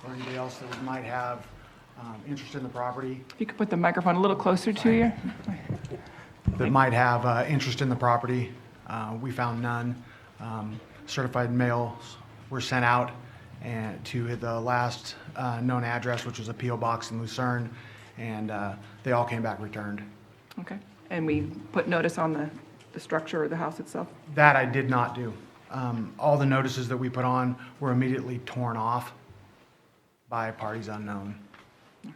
or anybody else that might have interest in the property. If you could put the microphone a little closer to you. That might have interest in the property. We found none. Certified mails were sent out and to the last known address, which was a P.O. box in Lucerne, and they all came back returned. Okay. And we put notice on the structure or the house itself? That I did not do. All the notices that we put on were immediately torn off by parties unknown. Okay.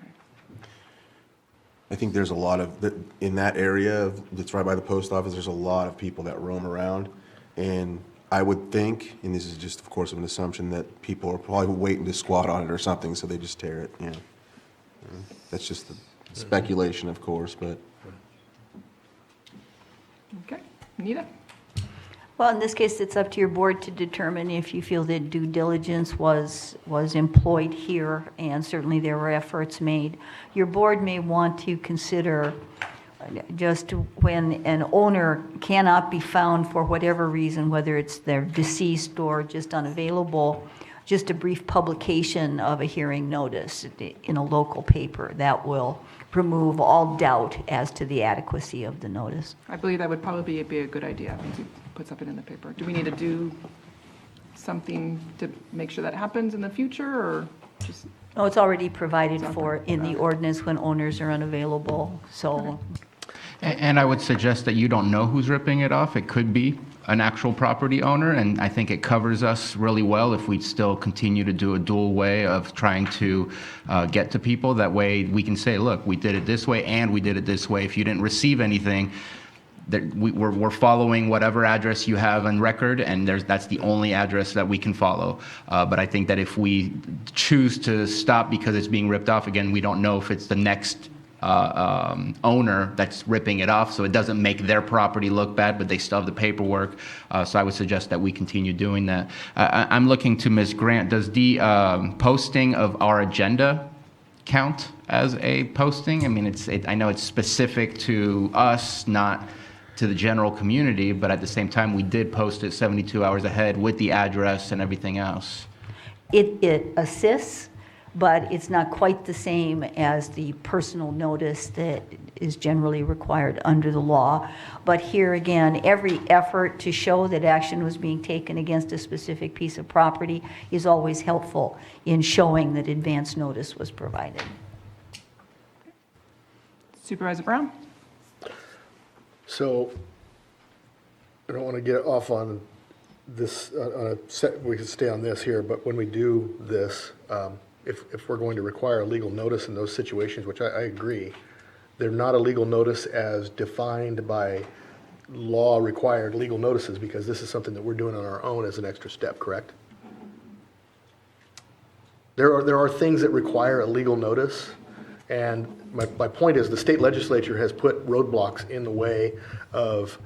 I think there's a lot of, in that area that's right by the post office, there's a lot of people that roam around. And I would think, and this is just, of course, an assumption, that people are probably waiting to squat on it or something, so they just tear it, you know. That's just the speculation, of course, but. Okay, Anita? Well, in this case, it's up to your board to determine if you feel that due diligence was employed here, and certainly there were efforts made. Your board may want to consider just when an owner cannot be found for whatever reason, whether it's they're deceased or just unavailable, just a brief publication of a hearing notice in a local paper. That will remove all doubt as to the adequacy of the notice. I believe that would probably be a good idea, to put something in the paper. Do we need to do something to make sure that happens in the future, or just? No, it's already provided It's for in the ordinance when owners are unavailable, so. And I would suggest that you don't know who's ripping it off. It could be an actual property owner, and I think it covers us really well if we still continue to do a dual way of trying to get to people. That way we can say, look, we did it this way and we did it this way. If you didn't receive anything, we're following whatever address you have on record, and that's the only address that we can follow. But I think that if we choose to stop because it's being ripped off, again, we don't know if it's the next owner that's ripping it off, so it doesn't make their property look bad, but they still have the paperwork. So I would suggest that we continue doing that. I'm looking to Ms. Grant. Does the posting of our agenda count as a posting? I mean, I know it's specific to us, not to the general community, but at the same time, we did post it 72 hours ahead with the address and everything else. It assists, but it's not quite the same as the personal notice that is generally required under the law. But here again, every effort to show that action was being taken against a specific piece of property is always helpful in showing that advance notice was provided. Supervisor Brown? So, I don't want to get off on this, we can stay on this here, but when we do this, if we're going to require a legal notice in those situations, which I agree, they're not a legal notice as defined by law required legal notices, because this is something that we're doing on our own as an extra step, correct? There are things that require a legal notice, and my point is the state legislature has put roadblocks in the way of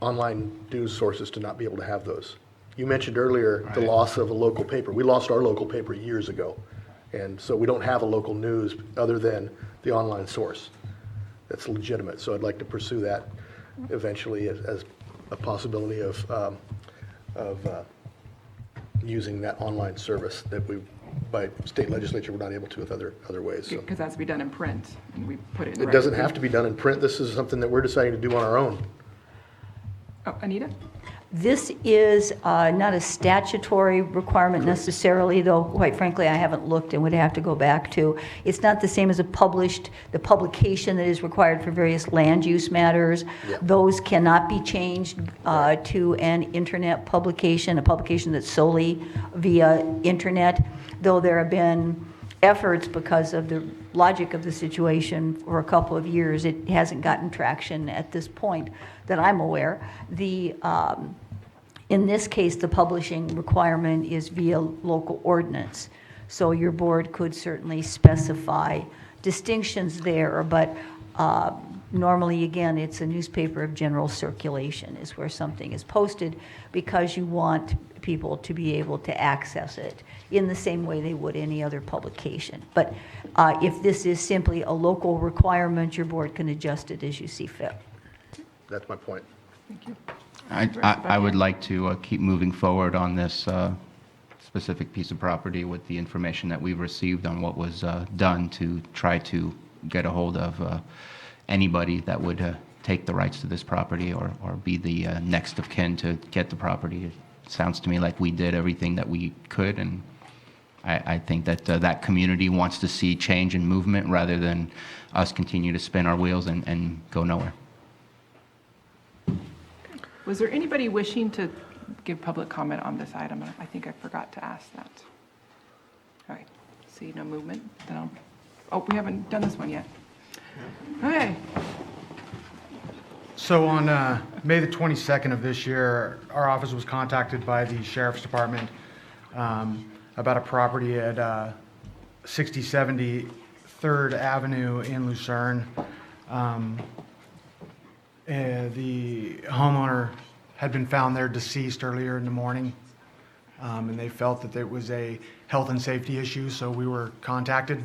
online news sources to not be able to have those. You mentioned earlier the loss of a local paper. We lost our local paper years ago, and so we don't have a local news other than the online source. That's legitimate, so I'd like to pursue that eventually as a possibility of using that online service that we, by state legislature, we're not able to with other ways. So. Because that has to be done in print, and we put it in. It doesn't have to be done in print. This is something that we're deciding to do on our own. Oh, Anita? This is not a statutory requirement necessarily, though quite frankly I haven't looked and would have to go back to. It's not the same as the publication that is required for various land use matters. Yeah. Those cannot be changed to an internet publication, a publication that's solely via internet, though there have been efforts because of the logic of the situation for a couple of years. It hasn't gotten traction at this point that I'm aware. In this case, the publishing requirement is via local ordinance. So your board could certainly specify distinctions there, but normally, again, it's a newspaper of general circulation is where something is posted because you want people to be able to access it in the same way they would any other publication. But if this is simply a local requirement, your board can adjust it as you see fit. That's my point. Thank you. I would like to keep moving forward on this specific piece of property with the information that we've received on what was done to try to get a hold of anybody that would take the rights to this property or be the next of kin to get the property. It sounds to me like we did everything that we could, and I think that that community wants to see change and movement rather than us continue to spin our wheels and go nowhere. Was there anybody wishing to give public comment on this item? I think I forgot to ask that. All right, see no movement, then we haven't done this one yet. Okay. So on May the 22nd of this year, our office was contacted by the Sheriff's Department about a property at 6070 3rd Avenue in Lucerne. The homeowner had been found there deceased earlier in the morning, and they felt that it was a health and safety issue, so we were contacted.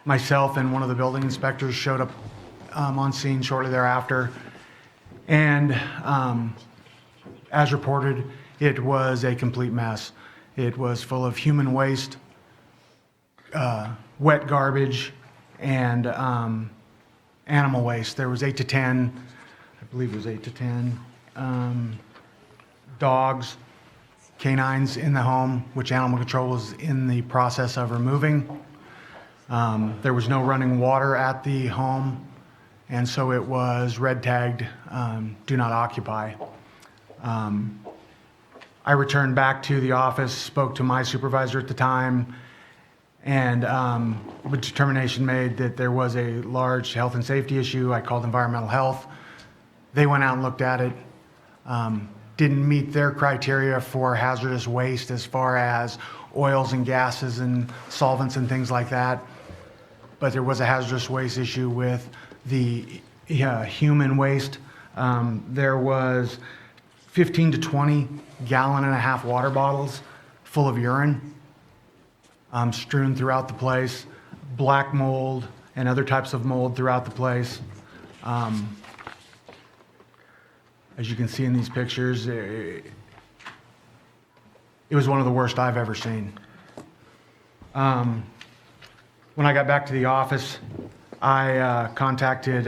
Myself and one of the building inspectors showed up on scene shortly thereafter, and as reported, it was a complete mess. It was full of human waste, wet garbage, and animal waste. There was 8 to 10, I believe it was 8 to 10 dogs, canines in the home, which animal control was in the process of removing. There was no running water at the home, and so it was red tagged, do not occupy. I returned back to the office, spoke to my supervisor at the time, and a determination made that there was a large health and safety issue. I called environmental health. They went out and looked at it. Didn't meet their criteria for hazardous waste as far as oils and gases and solvents and things like that. But there was a hazardous waste issue with the human waste. There was 15 to 20 gallon-and-a-half water bottles full of urine strewn throughout the place, black mold and other types of mold throughout the place. As you can see in these pictures, it was one of the worst I've ever seen. When I got back to the office, I contacted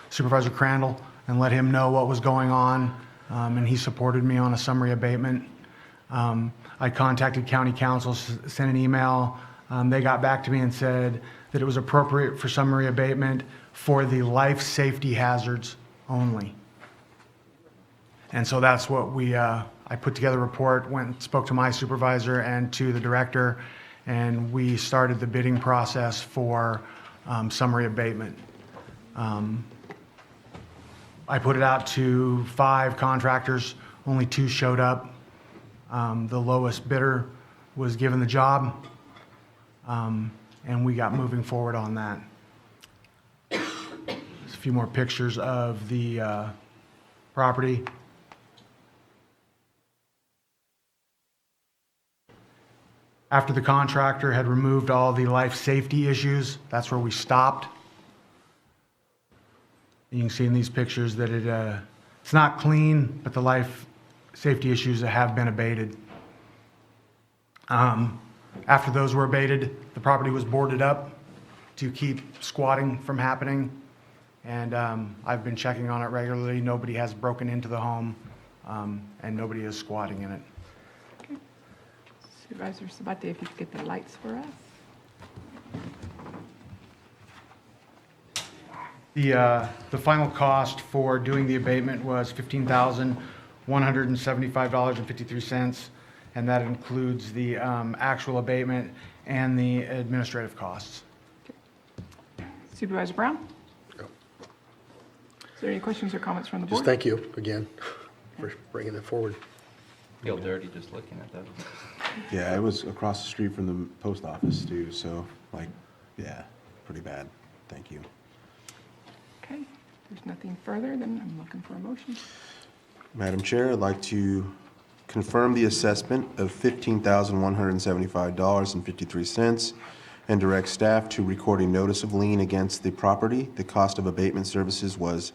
Supervisor Crandall and let him know what was going on, and he supported me on a summary abatement. I contacted county council, sent an email. They got back to me and said that it was appropriate for summary abatement for the life safety hazards only. And so that's what I put together a report, went and spoke to my supervisor and to the director, and we started the bidding process for summary abatement. I put it out to 5 contractors, only 2 showed up. The lowest bidder was given the job, and we got moving forward on that. There's a few more pictures of the property. After the contractor had removed all the life safety issues, that's where we stopped. You can see in these pictures that it's not clean, but the life safety issues have been abated. After those were abated, the property was boarded up to keep squatting from happening. And I've been checking on it regularly. Nobody has broken into the home, and nobody is squatting in it. Okay. Supervisor Sabate, if you could get the lights for us. The final cost for doing the abatement was $15,175.53, and that includes the actual abatement and the administrative costs. Supervisor Brown? No. Is there any questions or comments from the board? Just thank you again for bringing it forward. Feel dirty just looking at that. Yeah, it was across the street from the post office too, so yeah, pretty bad. Thank you. Okay, if there's nothing further, then I'm looking for a motion. Madam Chair, I'd like to confirm the assessment of $15,175.53 and direct staff to record a notice of lien against the property. The cost of abatement services was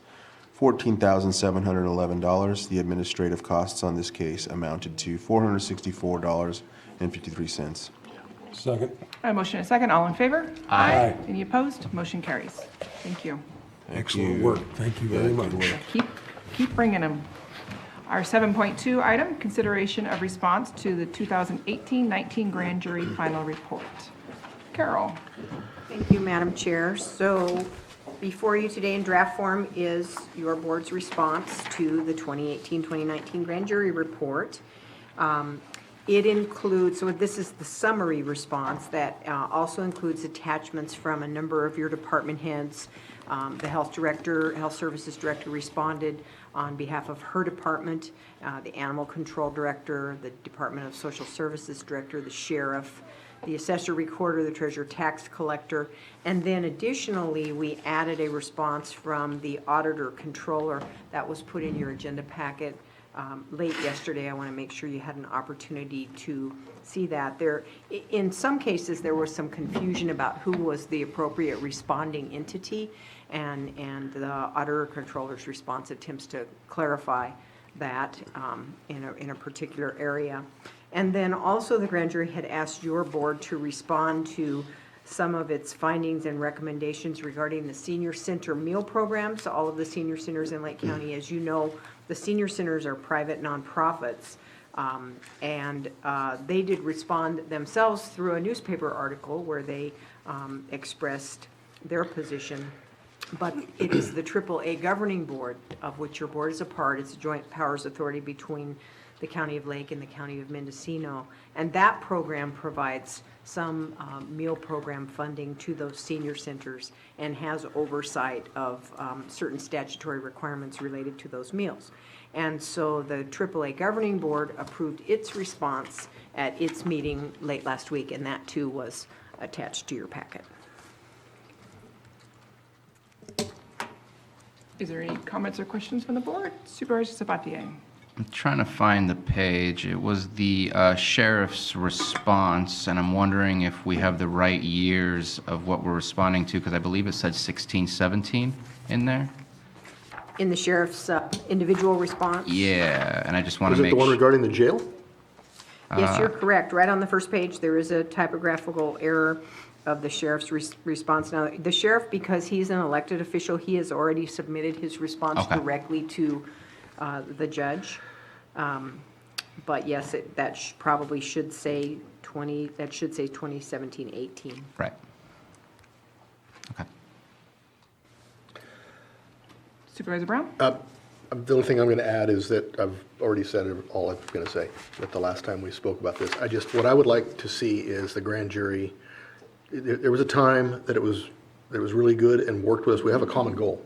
$14,711. The administrative costs on this case amounted to $464.53. Second. I have a motion and a second. All in favor? Aye. Any opposed? Motion carries. Thank you. Excellent work. Thank you very much. Keep bringing them. Our 7.2 item, consideration of response to the 2018-19 grand jury final report. Carol. Thank you, Madam Chair. So before you today in draft form is your board's response to the 2018-2019 grand jury report. It includes, so this is the summary response that also includes attachments from a number of your department heads. The health services director responded on behalf of her department, the animal control director, the Department of Social Services director, the sheriff, the assessor recorder, the treasurer tax collector, and then additionally, we added a response from the auditor controller that was put in your agenda packet late yesterday. I want to make sure you had an opportunity to see that. In some cases, there was some confusion about who was the appropriate responding entity, and the auditor controller's response attempts to clarify that in a particular area. And then also the grand jury had asked your board to respond to some of its findings and recommendations regarding the senior center meal program. So all of the senior centers in Lake County, as you know, the senior centers are private nonprofits. And they did respond themselves through a newspaper article where they expressed their position. But it is the AAA governing board, of which your board is a part. It's a joint powers authority between the County of Lake and the County of Mendocino. And that program provides some meal program funding to those senior centers and has oversight of certain statutory requirements related to those meals. And so the AAA governing board approved its response at its meeting late last week, and that too was attached to your packet. Is there any comments or questions from the board? Supervisor Sabatier? I'm trying to find the page. It was the sheriff's response, and I'm wondering if we have the right years of what we're responding to, because I believe it said 16, 17 in there. In the sheriff's individual response? Yeah, and I just want Was to it make the one sure. regarding the jail? Yes, you're correct. Right on the first page, there is a typographical error of the sheriff's response. Now, the sheriff, because he's an elected official, he has already submitted his response Okay. directly to the judge. But yes, probably should say 2017-18. Right. Okay. Supervisor Brown? The only thing I'm going to add is that I've already said all I'm going to say at the last time we spoke about this. What I would like to see is the grand jury. There was a time that it was really good and worked with us. We have a common goal.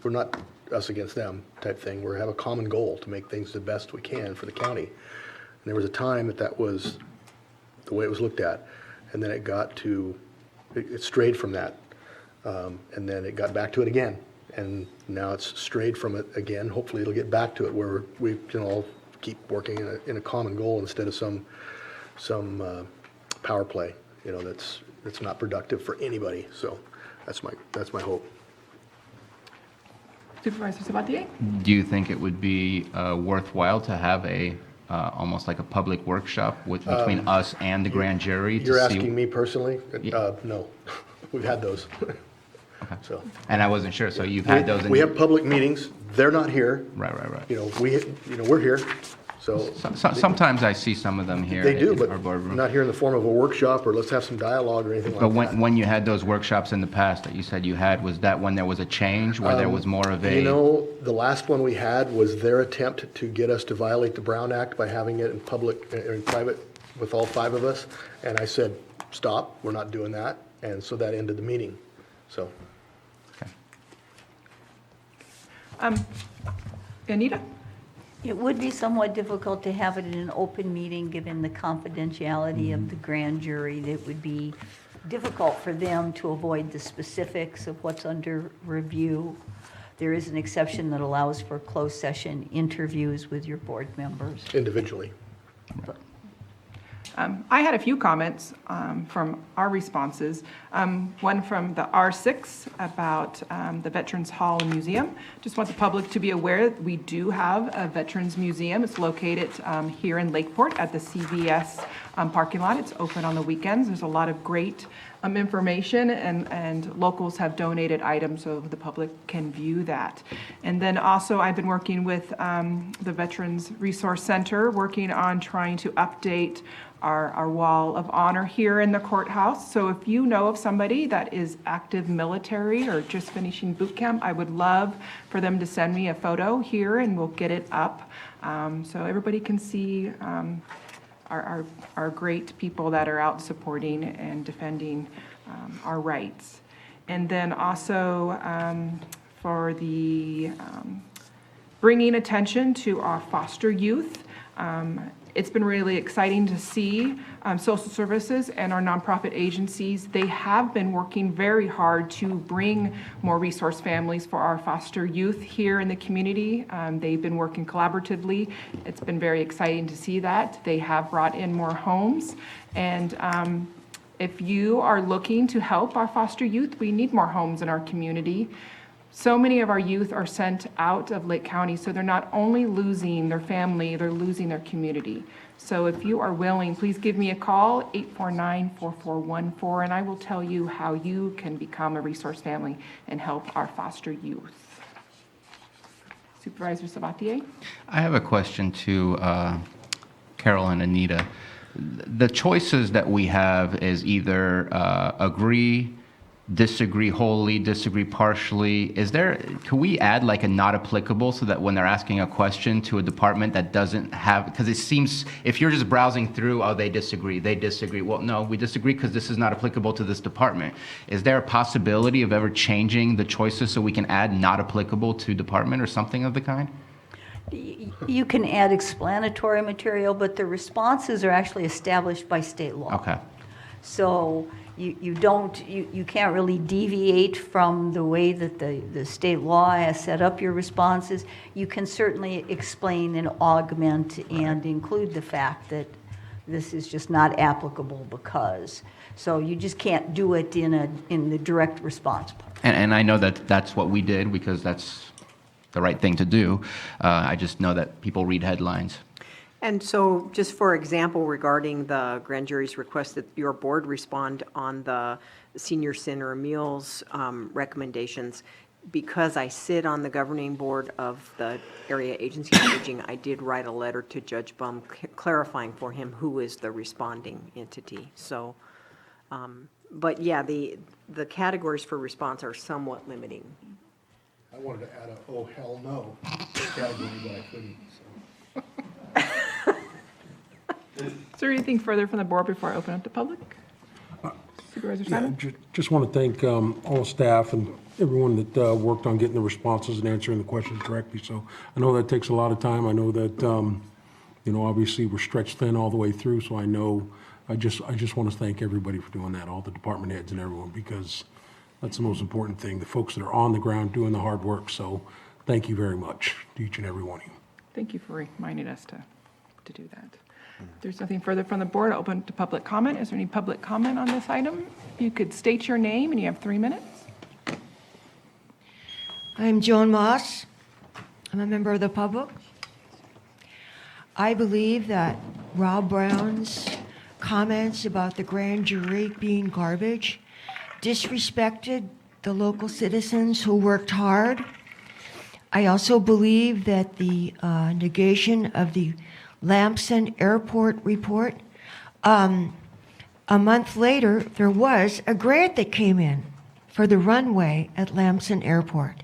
We're not us against them type thing. We have a common goal to make things the best we can for the county. And there was a time that was the way it was looked at, and then it strayed from that, and then it got back to it again. And now it's strayed from it again. Hopefully it'll get back to it where we can all keep working in a common goal instead of some power play, that's not productive for anybody. So that's my hope. Supervisor Sabatier? Do you think it would be worthwhile to have almost like a public workshop between us and the grand jury? You're asking me personally? No, we've had those. So. And I wasn't sure, so you've had those. We have public meetings. They're not here. Right. We're here. So Sometimes I see some of them here. they do, in but our boardroom. not here in the form of a workshop or let's have some dialogue or anything like But that. when you had those workshops in the past that you said you had, was that when there was a change, where there was more of a? The last one we had was their attempt to get us to violate the Brown Act by having it in public, or in private with all 5 of us. And I said, stop, we're not doing that. And so that ended the meeting, so. Anita? It would be somewhat difficult to have it in an open meeting, given the confidentiality of the grand jury. It would be difficult for them to avoid the specifics of what's under review. There is an exception that allows for closed session interviews with your board members. Individually. I had a few comments from our responses. One from the R6 about the Veterans Hall and Museum. Just want the public to be aware that we do have a Veterans Museum. It's located here in Lakeport at the CVS parking lot. It's open on the weekends. There's a lot of great information, and locals have donated items so the public can view that. And then also I've been working with the Veterans Resource Center, working on trying to update our wall of honor here in the courthouse. So if you know of somebody that is active military or just finishing boot camp, I would love for them to send me a photo here and we'll get it up so everybody can see our great people that are out supporting and defending our rights. And then also for the bringing attention to our foster youth. It's been really exciting to see social services and our nonprofit agencies. They have been working very hard to bring more resource families for our foster youth here in the community. They've been working collaboratively. It's been very exciting to see that. They have brought in more homes. And if you are looking to help our foster youth, we need more homes in our community. So many of our youth are sent out of Lake County, so they're not only losing their family, they're losing their community. So if you are willing, please give me a call, 849-4414, and I will tell you how you can become a resource family and help our foster youth. Supervisor Sabatier? I have a question to Carol and Anita. The choices that we have is either agree, disagree wholly, disagree partially. Can we add like a not applicable so that when they're asking a question to a department that doesn't have, because it seems, if you're just browsing through, oh, they disagree. Well, no, we disagree because this is not applicable to this department. Is there a possibility of ever changing the choices so we can add not applicable to department or something of the kind? You can add explanatory material, but the responses are actually established by state law. Okay. So you can't really deviate from the way that the state law has set up your responses. You can certainly explain and augment and include the fact that this is just not applicable because. So you just can't do it in the direct response part. And I know that that's what we did because that's the right thing to do. I just know that people read headlines. And so, just for example, regarding the grand jury's request that your board respond on the senior center meals recommendations, because I sit on the governing board of the Area Agency on Aging, I did write a letter to Judge Bum clarifying for him who is the responding entity. So, but yeah, the categories for response are somewhat limiting. I wanted to add a "oh hell no" category, but I couldn't. So. Is there anything further from the board before I open up to public? Supervisor Simon? Just want to thank all staff and everyone that worked on getting the responses and answering the questions correctly. So I know that takes a lot of time. I know that, obviously we're stretched thin all the way through. So I just want to thank everybody for doing that, all the department heads and everyone, because that's the most important thing, the folks that are on the ground doing the hard work. So thank you very much to each and every one of you. Thank you for reminding us to do that. If there's nothing further from the board, I'll open to public comment. Is there any public comment on this item? If you could state your name and you have 3 minutes. I'm Joan Moss. I'm a member of the public. I believe that Rob Brown's comments about the grand jury being garbage disrespected the local citizens who worked hard. I also believe that the negation of the Lamson Airport report, a month later, there was a grant that came in for the runway at Lamson Airport.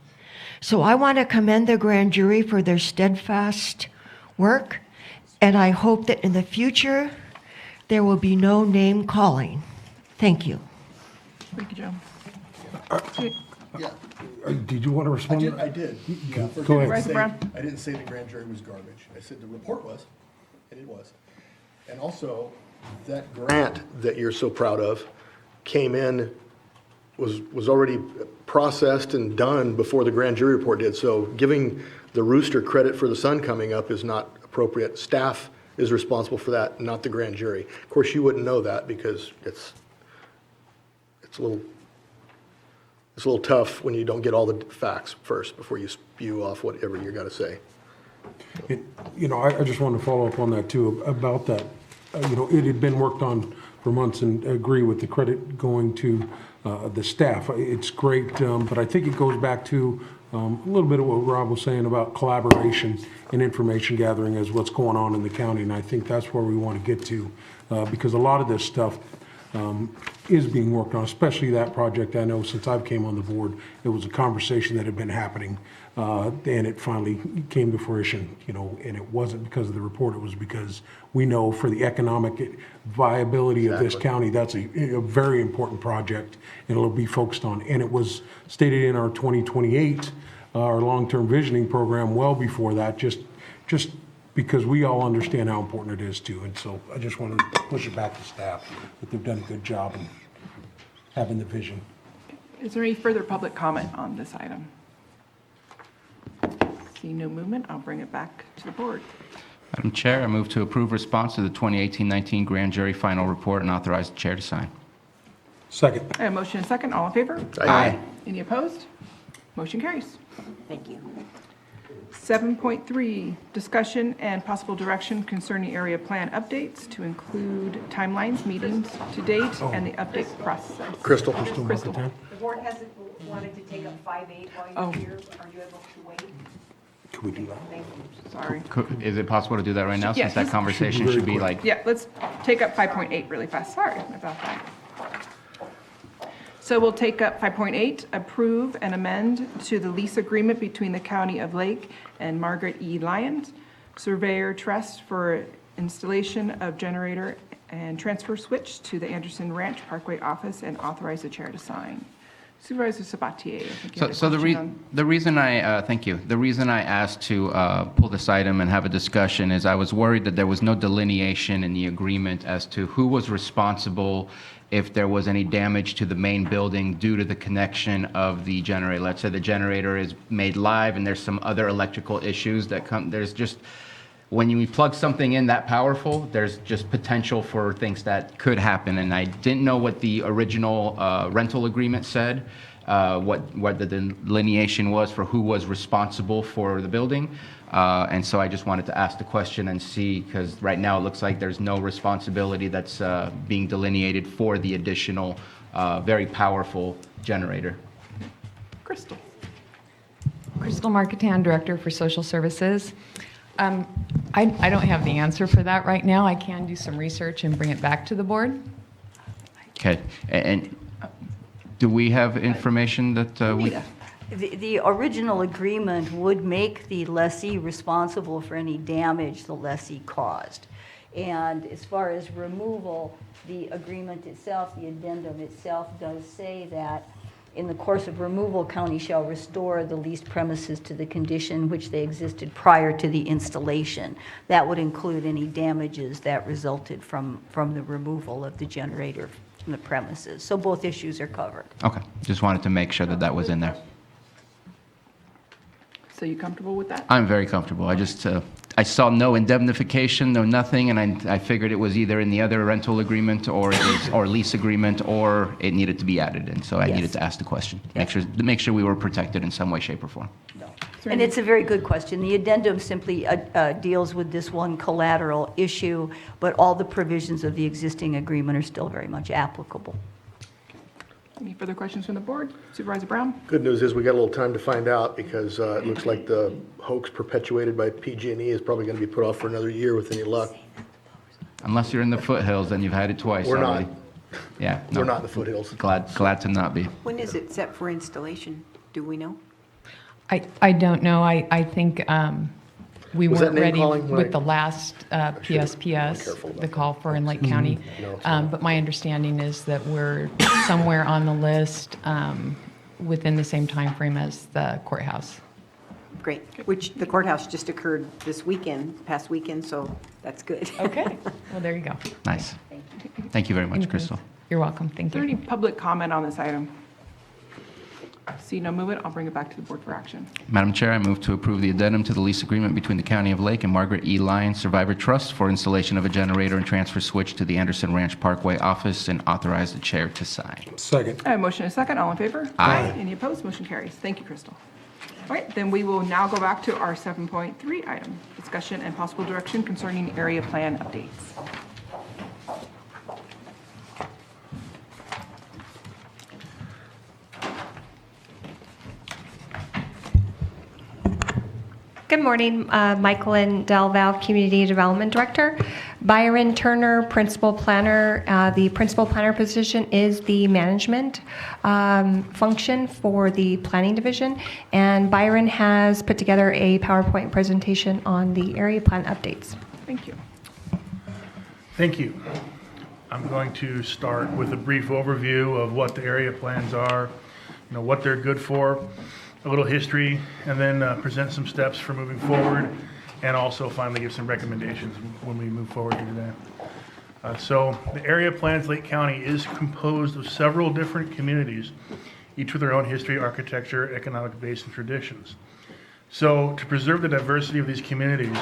So I want to commend the grand jury for their steadfast work, and I hope that in the future, there will be no name calling. Thank you. Thank you, Joe. Yeah. Did you want to respond? I did. Yeah, Go ahead. Supervisor Brown? I didn't say the grand jury was garbage. I said the report was, and it was. And also, that grant that you're so proud of came in, was already processed and done before the grand jury report did. So giving the rooster credit for the sun coming up is not appropriate. Staff is responsible for that, not the grand jury. Of course, you wouldn't know that because it's a little tough when you don't get all the facts first before you spew off whatever you got to say. I just wanted to follow up on that too, about that. It had been worked on for months, and agree with the credit going to the staff. It's great, but I think it goes back to a little bit of what Rob was saying about collaboration and information gathering as what's going on in the county, and I think that's where we want to get to, because a lot of this stuff, is being worked on, especially that project. I know since I've came on the board, it was a conversation that had been happening, and it finally came to fruition, and it wasn't because of the report, it was because we know for the economic viability of this county, that's a very important project, and it'll be focused on. And it was stated in our 2028, our long-term visioning program, well before that, just because we all understand how important it is too. And so I just want to push it back to staff, that they've done a good job in having the vision. Is there any further public comment on this item? Seeing no movement, I'll bring it back to the board. Madam Chair, I move to approve response to the 2018-19 grand jury final report and authorize the chair to sign. Second. I have a motion and a second. All in favor? Aye. Any opposed? Motion carries. Thank you. 7.3, discussion and possible direction concerning area plan updates to include timelines, meetings to date, and the update process. Crystal? Crystal. The board hasn't wanted to take up 5.8 while Oh. you're here. Are you able to wait? Can we do that? Thank you. Sorry. Is it possible to do that right now, Yes. since that conversation should be like, Yeah, let's take up 5.8 really fast. Sorry about that. So we'll take up 5.8, approve and amend to the lease agreement between the County of Lake and Margaret E. Lyons, Surveyor Trust for installation of generator and transfer switch to the Anderson Ranch Parkway office, and authorize the chair to sign. Supervisor Sabatier, I think you had a So question on- the reason I, thank you, the reason I asked to pull this item and have a discussion is I was worried that there was no delineation in the agreement as to who was responsible if there was any damage to the main building due to the connection of the generator. Let's say the generator is made live and there's some other electrical issues that come, there's just, when you plug something in that powerful, there's just potential for things that could happen. And I didn't know what the original rental agreement said, what the delineation was for who was responsible for the building. And so I just wanted to ask the question and see, because right now it looks like there's no responsibility that's being delineated for the additional, very powerful generator. Crystal. Crystal Marketan, Director for Social Services. I don't have the answer for that right now. I can do some research and bring it back to the board. Okay, and do we have information that we? Anita. The original agreement would make the lessee responsible for any damage the lessee caused. And as far as removal, the agreement itself, the addendum itself does say that in the course of removal, county shall restore the leased premises to the condition which they existed prior to the installation. That would include any damages that resulted from the removal of the generator from the premises. So both issues are covered. Okay, just wanted to make sure that that was in there. So you comfortable with that? I'm very comfortable. I just, I saw no indemnification, no nothing, and I figured it was either in the other rental agreement or lease agreement, or it needed to be added, and so I Yes. needed to ask the question. Make sure we were protected in some way, shape, or form. And it's a very good question. The addendum simply deals with this one collateral issue, but all the provisions of the existing agreement are still very much applicable. Any further questions from the board? Supervisor Brown? Good news is we got a little time to find out, because it looks like the hoax perpetuated by PG&E is probably going to be put off for another year with any luck. Unless you're in the foothills, then you've had it twice We're already. not. Yeah. We're no. not in the foothills. Glad to not be. When is it set for installation? Do we know? I don't know. I think we Was that weren't name ready calling? with the last PSPS, careful about the call for in Lake County. No, it's not. But my understanding is that we're somewhere on the list within the same time frame as the courthouse. Great, which the courthouse just occurred this weekend, past weekend, so that's good. Okay. Well, there you go. Nice. Thank you very much, Anything? Crystal. You're welcome. Is Thank there any you. public comment on this item? See no movement, I'll bring it back to the board for action. Madam Chair, I move to approve the addendum to the lease agreement between the County of Lake and Margaret E. Lyons Survivor Trust for installation of a generator and transfer switch to the Anderson Ranch Parkway office, and authorize the chair to sign. Second. I have a motion and a second, all in favor? Aye. Any opposed? Motion carries. Thank you, Crystal. All right, then we will now go back to our 7.3 item, discussion and possible direction concerning area plan updates. Good morning, Michael and Del Val, Community Development Director. Byron Turner, Principal Planner. The Principal Planner position is the management function for the Planning Division, and Byron has put together a PowerPoint presentation on the area plan updates. Thank you. Thank you. I'm going to start with a brief overview of what the area plans are, what they're good for, a little history, and then present some steps for moving forward, and also finally give some recommendations when we move forward here today. So the area plans Lake County is composed of several different communities, each with their own history, architecture, economic base, and traditions. So to preserve the diversity of these communities,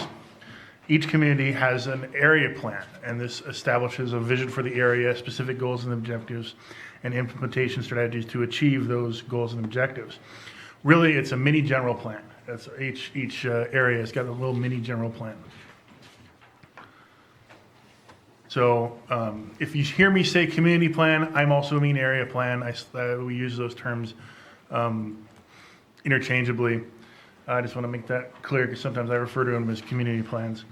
each community has an area plan, and this establishes a vision for the area, specific goals and objectives, and implementation strategies to achieve those goals and objectives. Really, it's a mini general plan. That's each area has got a little mini general plan. So if you hear me say community plan, I'm also mean area plan. We use those terms interchangeably. I just want to make that clear because sometimes I refer to them as community plans.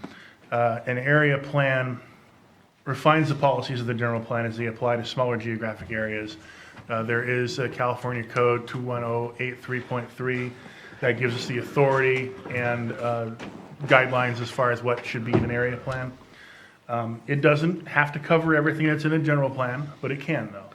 An area plan refines the policies of the general plan as they apply to smaller geographic areas. There is a California Code 21083.3 that gives us the authority and guidelines as far as what should be in an area plan. It doesn't have to cover everything that's in a general plan, but it can though.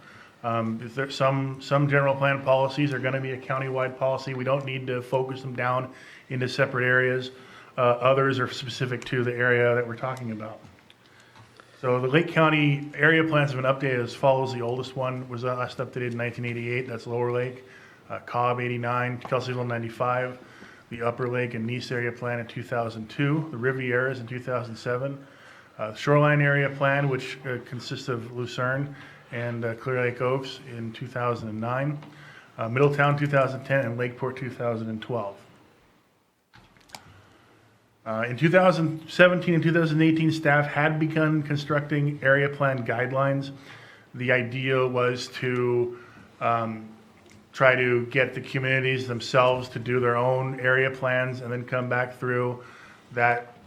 If there's some general plan policies are going to be a countywide policy. We don't need to focus them down into separate areas. Others are specific to the area that we're talking about. So the Lake County area plans have been updated as follows. The oldest one was last updated in 1988. That's Lower Lake, Cobb 89, Kelseyville 95, the Upper Lake and Nice area plan in 2002, the Rivieras in 2007, Shoreline area plan, which consists of Lucerne and Clear Lake Oaks in 2009, Middletown 2010, and Lakeport 2012. In 2017 and 2018, staff had begun constructing area plan guidelines. The idea was to try to get the communities themselves to do their own area plans and then come back through. That,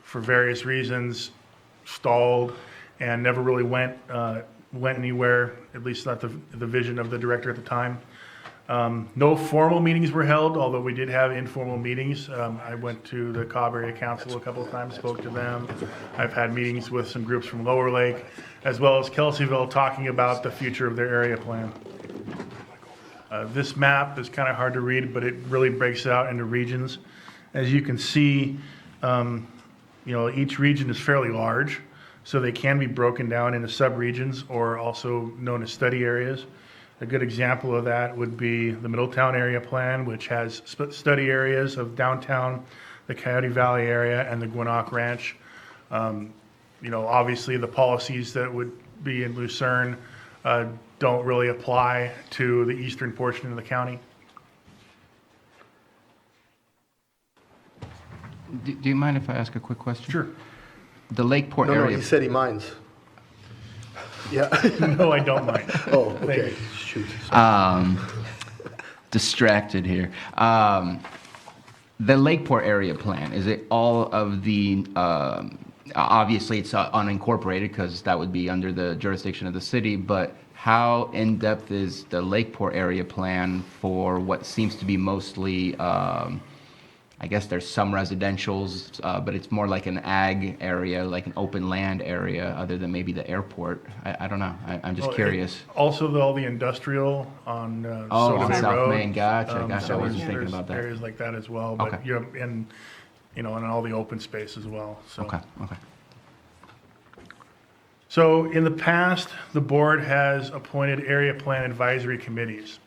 for various reasons, stalled and never really went anywhere, at least not the vision of the director at the time. No formal meetings were held, although we did have informal meetings. I went to the Cobb Area Council a couple of times, spoke to them. I've had meetings with some groups from Lower Lake, as well as Kelseyville, talking about the future of their area plan. This map is kind of hard to read, but it really breaks out into regions. As you can see, each region is fairly large, so they can be broken down into subregions or also known as study areas. A good example of that would be the Middletown area plan, which has study areas of downtown, the Coyote Valley area, and the Gwinnett Ranch. Obviously the policies that would be in Lucerne don't really apply to the eastern portion of the county. Do you mind if I ask a quick question? Sure. The Lakeport No, area. he said he minds. Yeah. No, I don't mind. Oh, okay. Shoot. Sorry. Distracted here. The Lakeport area plan, is it all of the, obviously it's unincorporated because that would be under the jurisdiction of the city, but how in-depth is the Lakeport area plan for what seems to be mostly, I guess there's some residentials, but it's more like an ag area, like an open land area, other than maybe the airport. I don't know. I'm just curious. Also, all the industrial on on Soda Bay South Road. Main. Gotcha. I wasn't thinking there's about that. areas like that as well, but Okay. and all the open space as well. So. Okay. So in the past, the board has appointed area plan advisory committees.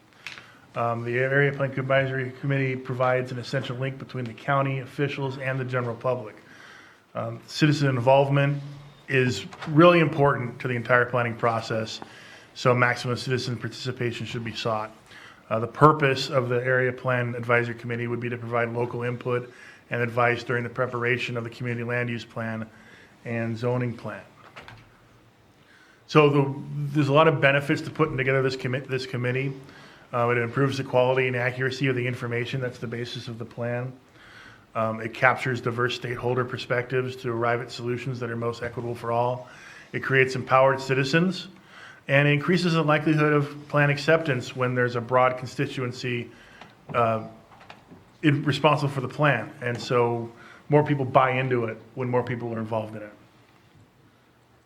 The Area Plan Advisory Committee provides an essential link between the county officials and the general public. Citizen involvement is really important to the entire planning process, so maximum citizen participation should be sought. The purpose of the Area Plan Advisory Committee would be to provide local input and advice during the preparation of the community land use plan and zoning plan. So there's a lot of benefits to putting together this committee. It improves the quality and accuracy of the information. That's the basis of the plan. It captures diverse stakeholder perspectives to arrive at solutions that are most equitable for all. It creates empowered citizens and increases the likelihood of plan acceptance when there's a broad constituency responsible for the plan. And so more people buy into it when more people are involved in it.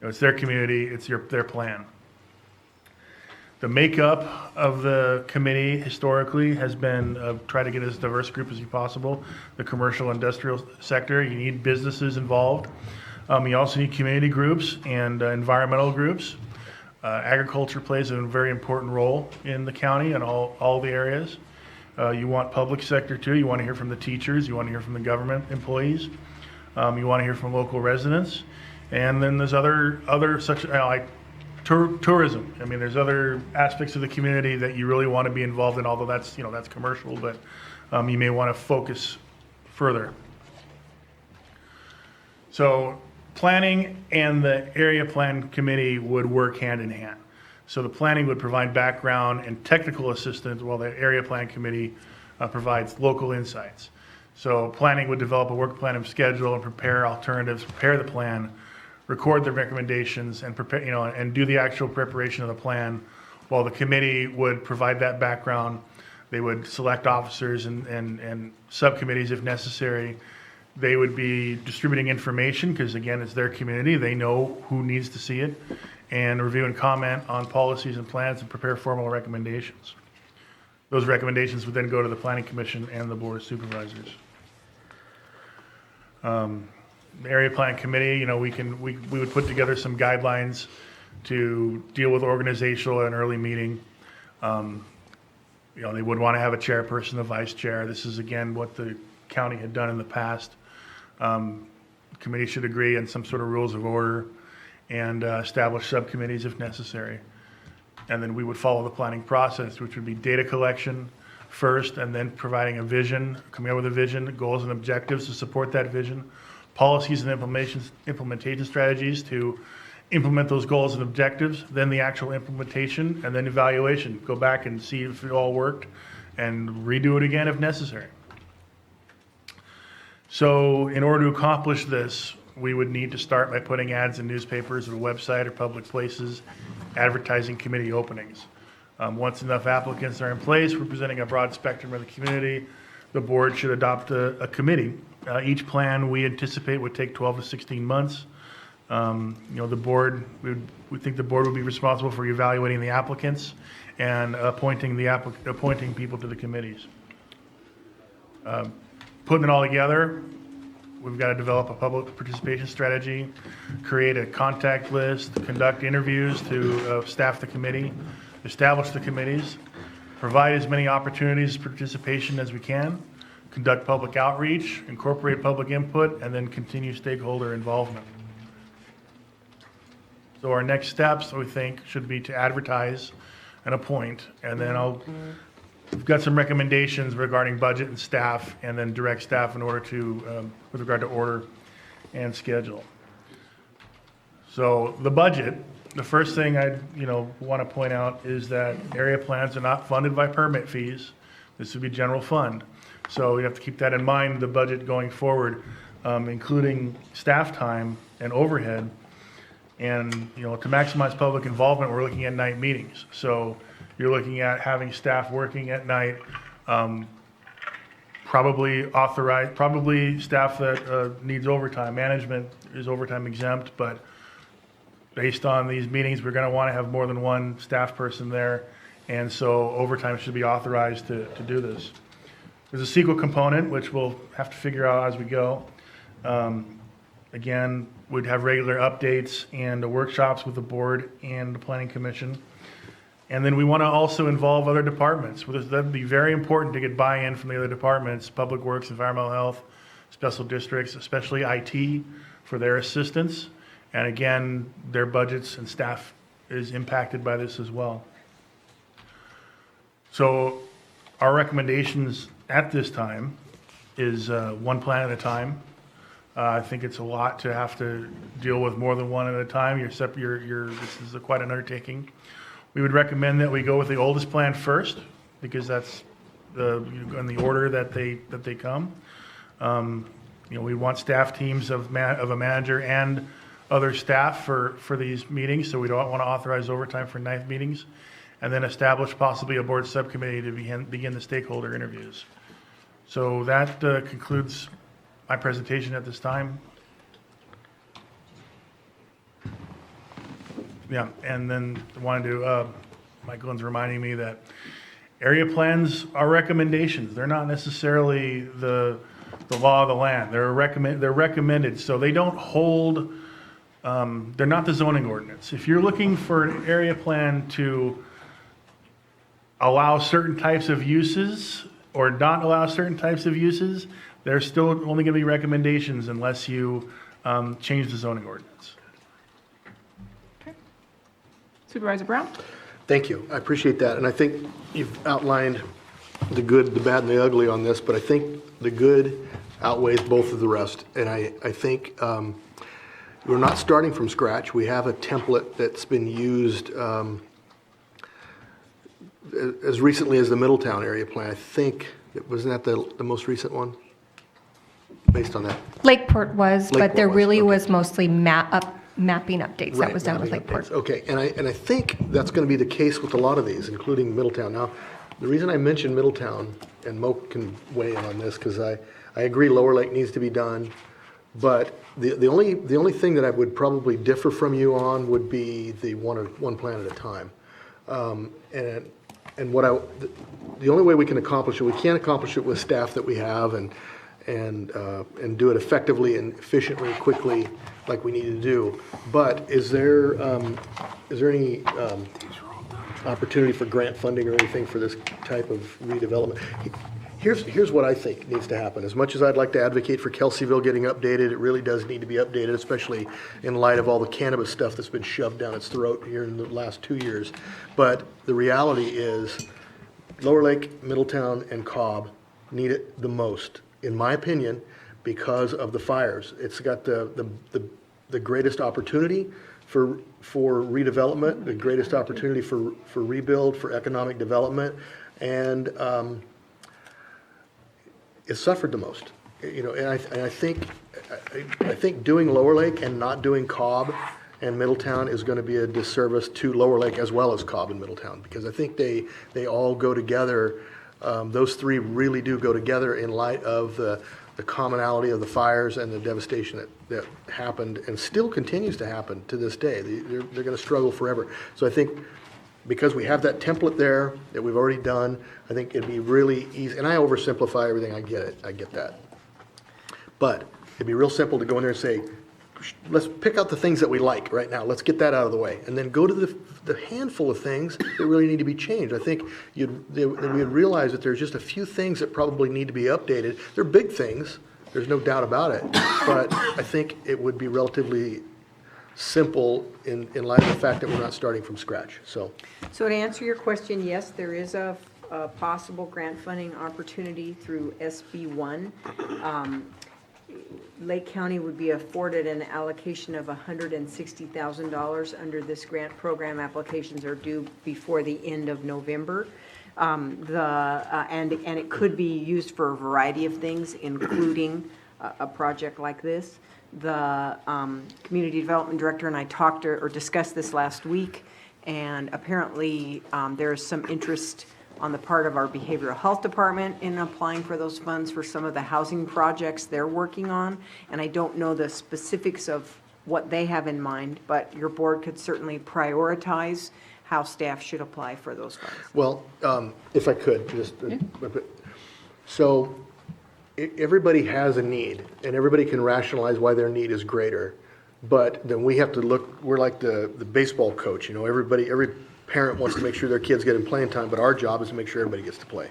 It's their community, it's their plan. The makeup of the committee historically has been try to get as diverse a group as possible. The commercial industrial sector, you need businesses involved. You also need community groups and environmental groups. Agriculture plays a very important role in the county and all the areas. You want public sector too. You want to hear from the teachers. You want to hear from the government employees. You want to hear from local residents. And then there's other such like tourism. I mean, there's other aspects of the community that you really want to be involved in, although that's commercial, but you may want to focus further. So planning and the area plan committee would work hand in hand. So the planning would provide background and technical assistance while the area plan committee provides local insights. So planning would develop a work plan and schedule and prepare alternatives, prepare the plan, record the recommendations, and prepare, and do the actual preparation of the plan, while the committee would provide that background. They would select officers and subcommittees if necessary. They would be distributing information because, again, it's their community. They know who needs to see it, and review and comment on policies and plans and prepare formal recommendations. Those recommendations would then go to the Planning Commission and the Board of Supervisors. The Area Plan Committee, we would put together some guidelines to deal with organizational and early meeting. They would want to have a chairperson, a vice chair. This is, again, what the county had done in the past. The committee should agree on some sort of rules of order and establish subcommittees if necessary. And then we would follow the planning process, which would be data collection first, and then providing a vision, coming up with a vision, goals and objectives to support that vision, policies and implementation strategies to implement those goals and objectives, then the actual implementation, and then evaluation. Go back and see if it all worked and redo it again if necessary. So in order to accomplish this, we would need to start by putting ads in newspapers or website or public places, advertising committee openings. Once enough applicants are in place representing a broad spectrum of the community, the board should adopt a committee. Each plan we anticipate would take 12 to 16 months. The board, we think the board would be responsible for evaluating the applicants and appointing people to the committees. Putting it all together, we've got to develop a public participation strategy, create a contact list, conduct interviews to staff the committee, establish the committees, provide as many opportunities for participation as we can, conduct public outreach, incorporate public input, and then continue stakeholder involvement. So our next steps, we think, should be to advertise and appoint, and then we've got some recommendations regarding budget and staff, and then direct staff in order to, with regard to order and schedule. So the budget, the first thing I want to point out is that area plans are not funded by permit fees. This would be general fund. So you have to keep that in mind, the budget going forward, including staff time and overhead. And, to maximize public involvement, we're looking at night meetings. So you're looking at having staff working at night, probably staff that needs overtime. Management is overtime exempt, but based on these meetings, we're going to want to have more than one staff person there. And so overtime should be authorized to do this. There's a CEQA component, which we'll have to figure out as we go. Again, we'd have regular updates and workshops with the board and the planning commission. And then we want to also involve other departments. That'd be very important to get buy-in from the other departments, public works, environmental health, special districts, especially IT for their assistance. And again, their budgets and staff is impacted by this as well. So our recommendations at this time is one plan at a time. I think it's a lot to have to deal with more than one at a time. This is quite an undertaking. We would recommend that we go with the oldest plan first, because that's in the order that they come. We want staff teams of a manager and other staff for these meetings, so we don't want to authorize overtime for night meetings. And then establish possibly a board subcommittee to begin the stakeholder interviews. So that concludes my presentation at this time. Yeah, and then I wanted to, Michael's reminding me that area plans are recommendations. They're not necessarily the law of the land. They're recommended, so they don't hold, they're not the zoning ordinance. If you're looking for an area plan to allow certain types of uses or not allow certain types of uses, there's still only going to be recommendations unless you change the zoning ordinance. Supervisor Brown? Thank you. I appreciate that. And I think you've outlined the good, the bad, and the ugly on this, but I think the good outweighs both of the rest. And I think we're not starting from scratch. We have a template that's been used as recently as the Middletown area plan. I think, wasn't that the most recent one? Based on that. Lakeport was, but there was, really okay. was mostly mapping updates that was done with mapping Lakeport. updates. Okay, and I think that's going to be the case with a lot of these, including Middletown. Now, the reason I mentioned Middletown, and Mo can weigh in on this, because I agree Lower Lake needs to be done, but the only thing that I would probably differ from you on would be the one plan at a time. And the only way we can accomplish it, we can't accomplish it with staff that we have and do it effectively and efficiently, quickly, like we need to do. But is there any opportunity for grant funding or anything for this type of redevelopment? Here's what I think needs to happen. As much as I'd like to advocate for Kelseyville getting updated, it really does need to be updated, especially in light of all the cannabis stuff that's been shoved down its throat here in the last 2 years. But the reality is Lower Lake, Middletown, and Cobb need it the most, in my opinion, because of the fires. It's got the greatest opportunity for redevelopment, the greatest opportunity for rebuild, for economic development, and it suffered the most. And I think doing Lower Lake and not doing Cobb and Middletown is going to be a disservice to Lower Lake as well as Cobb and Middletown, because I think they all go together. Those three really do go together in light of the commonality of the fires and the devastation that happened and still continues to happen to this day. They're going to struggle forever. So I think because we have that template there that we've already done, I think it'd be really easy. And I oversimplify everything. I get it. I get that. But it'd be real simple to go in there and say, let's pick out the things that we like right now. Let's get that out of the way. And then go to the handful of things that really need to be changed. I think we'd realize that there's just a few things that probably need to be updated. They're big things. There's no doubt about it. But I think it would be relatively simple in light of the fact that we're not starting from scratch. So So to answer your question, yes, there is a possible grant funding opportunity through SB1. Lake County would be afforded an allocation of $160,000 under this grant program. Applications are due before the end of November. And it could be used for a variety of things, including a project like this. The Community Development Director and I talked or discussed this last week, and apparently there's some interest on the part of our Behavioral Health Department in applying for those funds for some of the housing projects they're working on. And I don't know the specifics of what they have in mind, but your board could certainly prioritize how staff should apply for those funds. Well, if I could, just, so everybody has a need, and everybody can rationalize why their need is greater, but then we have to look, we're like the baseball coach, every parent wants to make sure their kids get in playing time, but our job is to make sure everybody gets to play.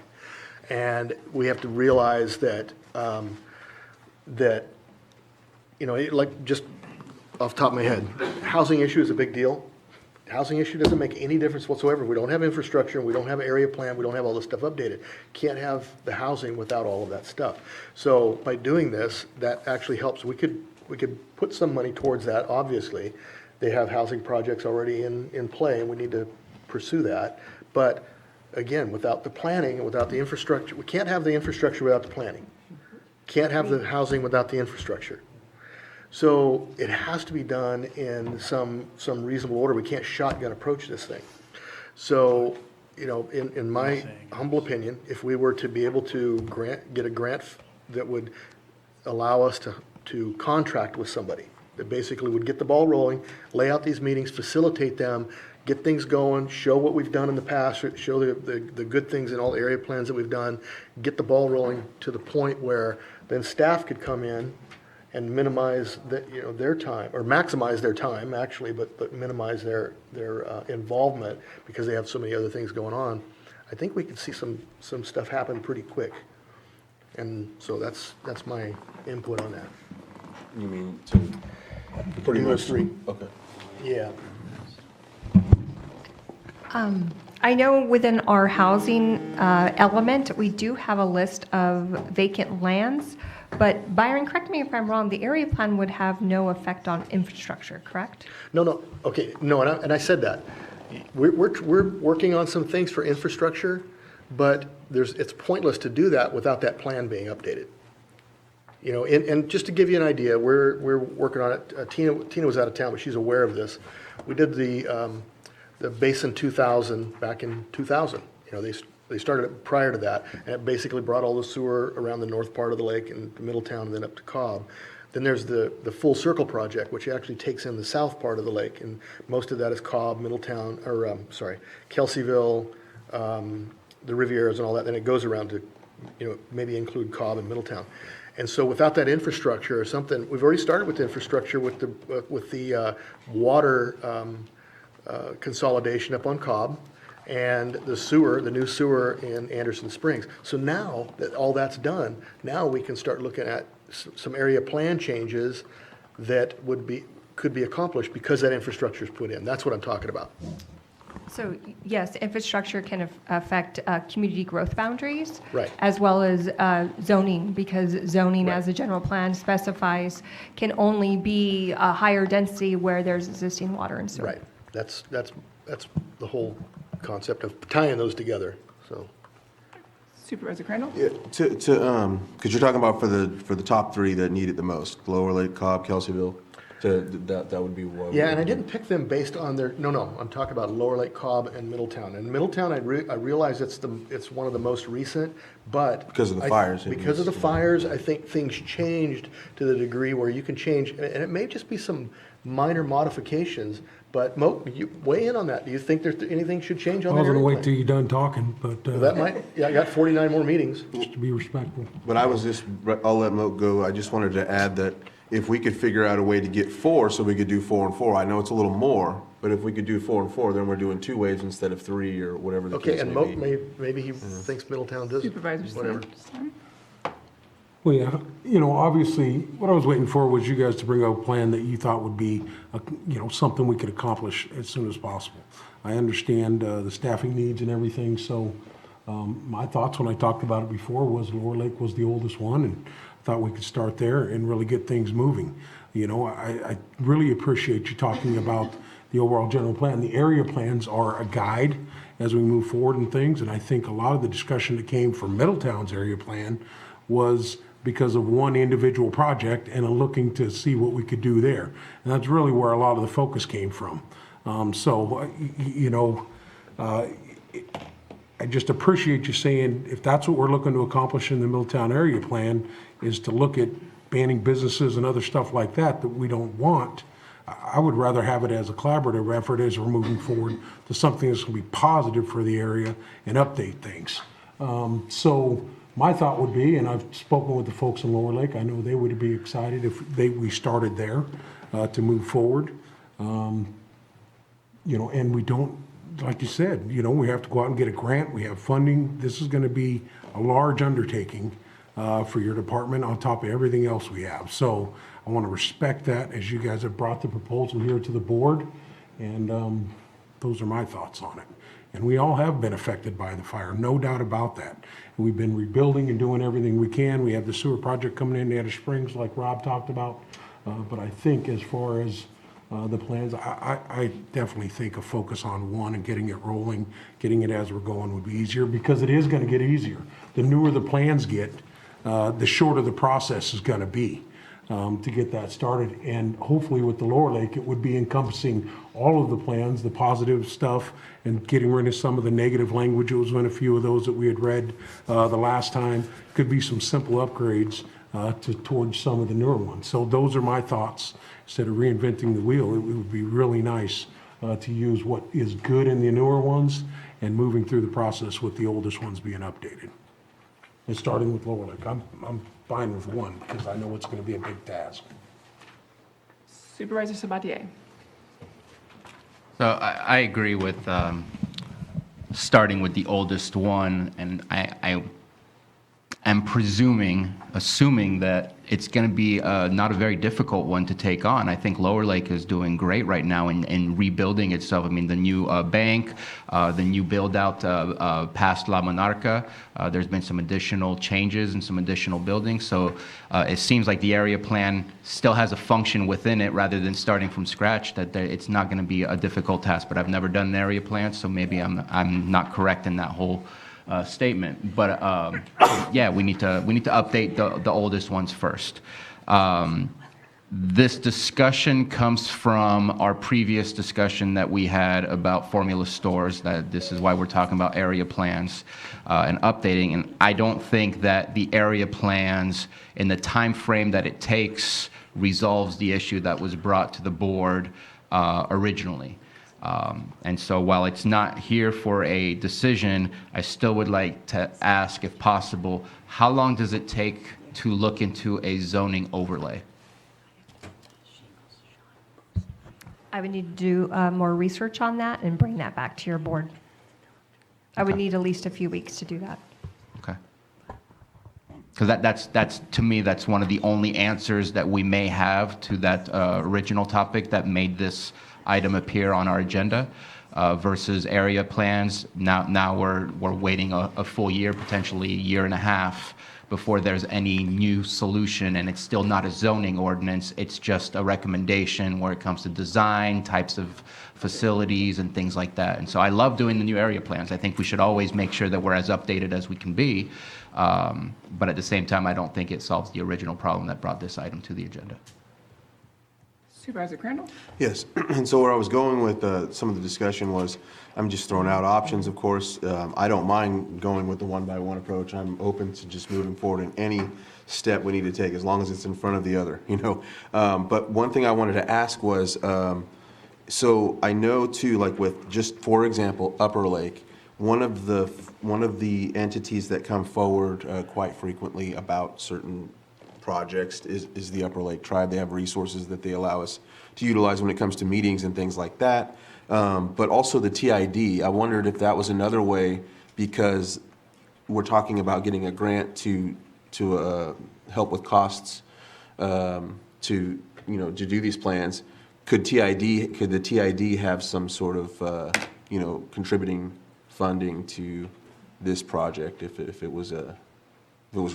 And we have to realize that, like just off the top of my head, housing issue is a big deal. Housing issue doesn't make any difference whatsoever. We don't have infrastructure, we don't have an area plan, we don't have all this stuff updated. Can't have the housing without all of that stuff. So by doing this, that actually helps. We could put some money towards that, obviously. They have housing projects already in play, and we need to pursue that. But again, without the planning and without the infrastructure, we can't have the infrastructure without the planning. can't have the housing without the infrastructure. So it has to be done in some reasonable order. We can't shotgun approach this thing. So, you know, in my humble opinion, if we were to be able to get a grant that would allow us to contract with somebody, that basically would get the ball rolling, lay out these meetings, facilitate them, get things going, show what we've done in the past, show the good things in all the area plans that we've done, get the ball rolling to the point where then staff could come in and minimize their time, or maximize their time actually, but minimize their involvement because they have so many other things going on. I think we could see some stuff happen pretty quick. And so that's my input on that. You mean to pretty Do much those three. Okay. Yeah. I know within our housing element, we do have a list of vacant lands, but Byron, correct me if I'm wrong, the area plan would have no effect on infrastructure, correct? No, okay, no, and I said that. We're working on some things for infrastructure, but it's pointless to do that without that plan being updated. You know, and just to give you an idea, we're working on it. Tina was out of town, but she's aware of this. We did the Basin 2000 back in 2000. You know, they started it prior to that, and it basically brought all the sewer around the north part of the lake and Middletown and then up to Cobb. Then there's the Full Circle project, which actually takes in the south part of the lake, and most of that is Cobb, Middletown, or Kelseyville, the Rivieras and all that. Then it goes around to, you know, maybe include Cobb and Middletown. And so without that infrastructure or something, we've already started with the infrastructure with the water consolidation up on Cobb and the new sewer in Anderson Springs. So now that all that's done, now we can start looking at some area plan changes that could be accomplished because that infrastructure is put in. That's what I'm talking about. So yes, infrastructure can affect community growth boundaries. Right. As well as zoning, because zoning Right. as a general plan specifies can only be a higher density where there's existing water and sewer. Right. That's the whole concept of tying those together, so. Supervisor Crandall? Yeah, because you're talking about for the top three that need it the most, Lower Lake, Cobb, Kelseyville, that would be what. Yeah, and I didn't pick them based on no, I'm talking about Lower Lake, Cobb, and Middletown. And Middletown, I realize it's one of the most recent, but. Because of the fires. Because of the fires, I think things changed to the degree where you can change, and it may just be some minor modifications, but Mo, you weigh in on that. Do you think there's anything should change on I that? was gonna area wait plan? till you're done talking, but, That might, yeah, I got 49 more meetings. just to be respectful. But I'll let Moat go. I just wanted to add that if we could figure out a way to get 4, so we could do 4 and 4. I know it's a little more, but if we could do 4 and 4, then we're doing 2 waves instead of 3 or whatever the Okay, case and may Mo, be. maybe he thinks Middletown does, Supervisor whatever. Sand? Well, yeah, you know, obviously, what I was waiting for was you guys to bring up a plan that you thought would be, something we could accomplish as soon as possible. I understand the staffing needs and everything, so my thoughts when I talked about it before was Lower Lake was the oldest one, and I thought we could start there and really get things moving. You know, I really appreciate you talking about the overall general plan. The area plans are a guide as we move forward and things, and I think a lot of the discussion that came from Middletown's area plan was because of one individual project and looking to see what we could do there. And that's really where a lot of the focus came from. I just appreciate you saying, if that's what we're looking to accomplish in the Middletown area plan, is to look at banning businesses and other stuff like that we don't want. I would rather have it as a collaborative effort as we're moving forward to something that's gonna be positive for the area and update things. So my thought would be, and I've spoken with the folks in Lower Lake, I know they would be excited if we started there to move forward. And we don't, like you said, we have to go out and get a grant, we have funding. This is gonna be a large undertaking for your department on top of everything else we have. So I wanna respect that as you guys have brought the proposal here to the board, and those are my thoughts on it. And we all have been affected by the fire, no doubt about that. And we've been rebuilding and doing everything we can. We have the sewer project coming in Anderson Springs like Rob talked about. But I think as far as the plans, I definitely think a focus on one and getting it rolling, getting it as we're going would be easier, because it is gonna get easier. The newer the plans get, the shorter the process is going to be to get that started. And hopefully with the Lower Lake, it would be encompassing all of the plans, the positive stuff, and getting rid of some of the negative language. It was in a few of those that we had read the last time. Could be some simple upgrades towards some of the newer ones. So those are my thoughts. Instead of reinventing the wheel, it would be really nice to use what is good in the newer ones and moving through the process with the oldest ones being updated. And starting with Lower Lake, I'm fine with one because I know it's going to be a big task. Supervisor Sabatier. So I agree with starting with the oldest one, and I am assuming that it's going to be not a very difficult one to take on. I think Lower Lake is doing great right now in rebuilding itself. I mean, the new bank, the new build out past La Monarca, there's been some additional changes and some additional buildings. So it seems like the area plan still has a function within it rather than starting from scratch, that it's not going to be a difficult task. But I've never done an area plan, so maybe I'm not correct in that whole statement, but yeah, we need to update the oldest ones first. This discussion comes from our previous discussion that we had about formula stores. That this is why we're talking about area plans and updating. And I don't think that the area plans in the time frame that it takes resolves the issue that was brought to the board originally. And so while it's not here for a decision, I still would like to ask, if possible, how long does it take to look into a zoning overlay? I would need to do more research on that and bring that back to your board. I would need at least a few weeks to do that. Okay. Because that's to me, that's one of the only answers that we may have to that original topic that made this item appear on our agenda versus area plans. Now we're waiting a full year, potentially a year and a half, before there's any new solution, and it's still not a zoning ordinance. It's just a recommendation where it comes to design, types of facilities, and things like that. And so I love doing the new area plans. I think we should always make sure that we're as updated as we can be. But at the same time, I don't think it solves the original problem that brought this item to the agenda. Supervisor Crandall. Yes, and so where I was going with some of the discussion was, I'm just throwing out options, of course. I don't mind going with the one-by-one approach. I'm open to just moving forward in any step we need to take, as long as it's in front of the other, you know. But one thing I wanted to ask was, so I know too, like with just, for example, Upper Lake, one of the entities that come forward quite frequently about certain projects is the Upper Lake Tribe. They have resources that they allow us to utilize when it comes to meetings and things like that. But also the TID, I wondered if that was another way, because we're talking about getting a grant to help with costs to do these plans. Could the TID have some sort of contributing funding to this project if it was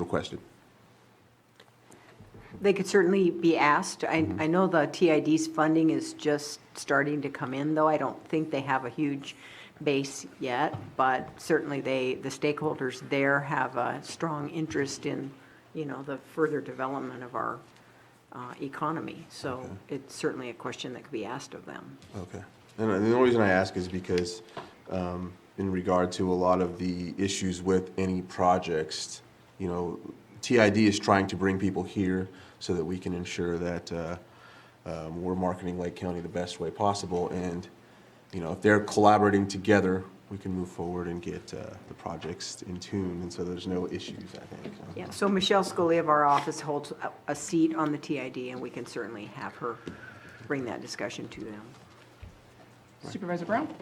requested? They could certainly be asked. I know the TID's funding is just starting to come in, though. I don't think they have a huge base yet, but certainly the stakeholders there have a strong interest in, the further development of our economy. So it's certainly a question that could be asked of them. Okay. And the only reason I ask is because in regard to a lot of the issues with any projects, TID is trying to bring people here so that we can ensure that we're marketing Lake County the best way possible. And, if they're collaborating together, we can move forward and get the projects in tune. And so there's no issues, I think. Yeah, so Michelle Scully of our office holds a seat on the TID, and we can certainly have her bring that discussion to them. Supervisor Brown.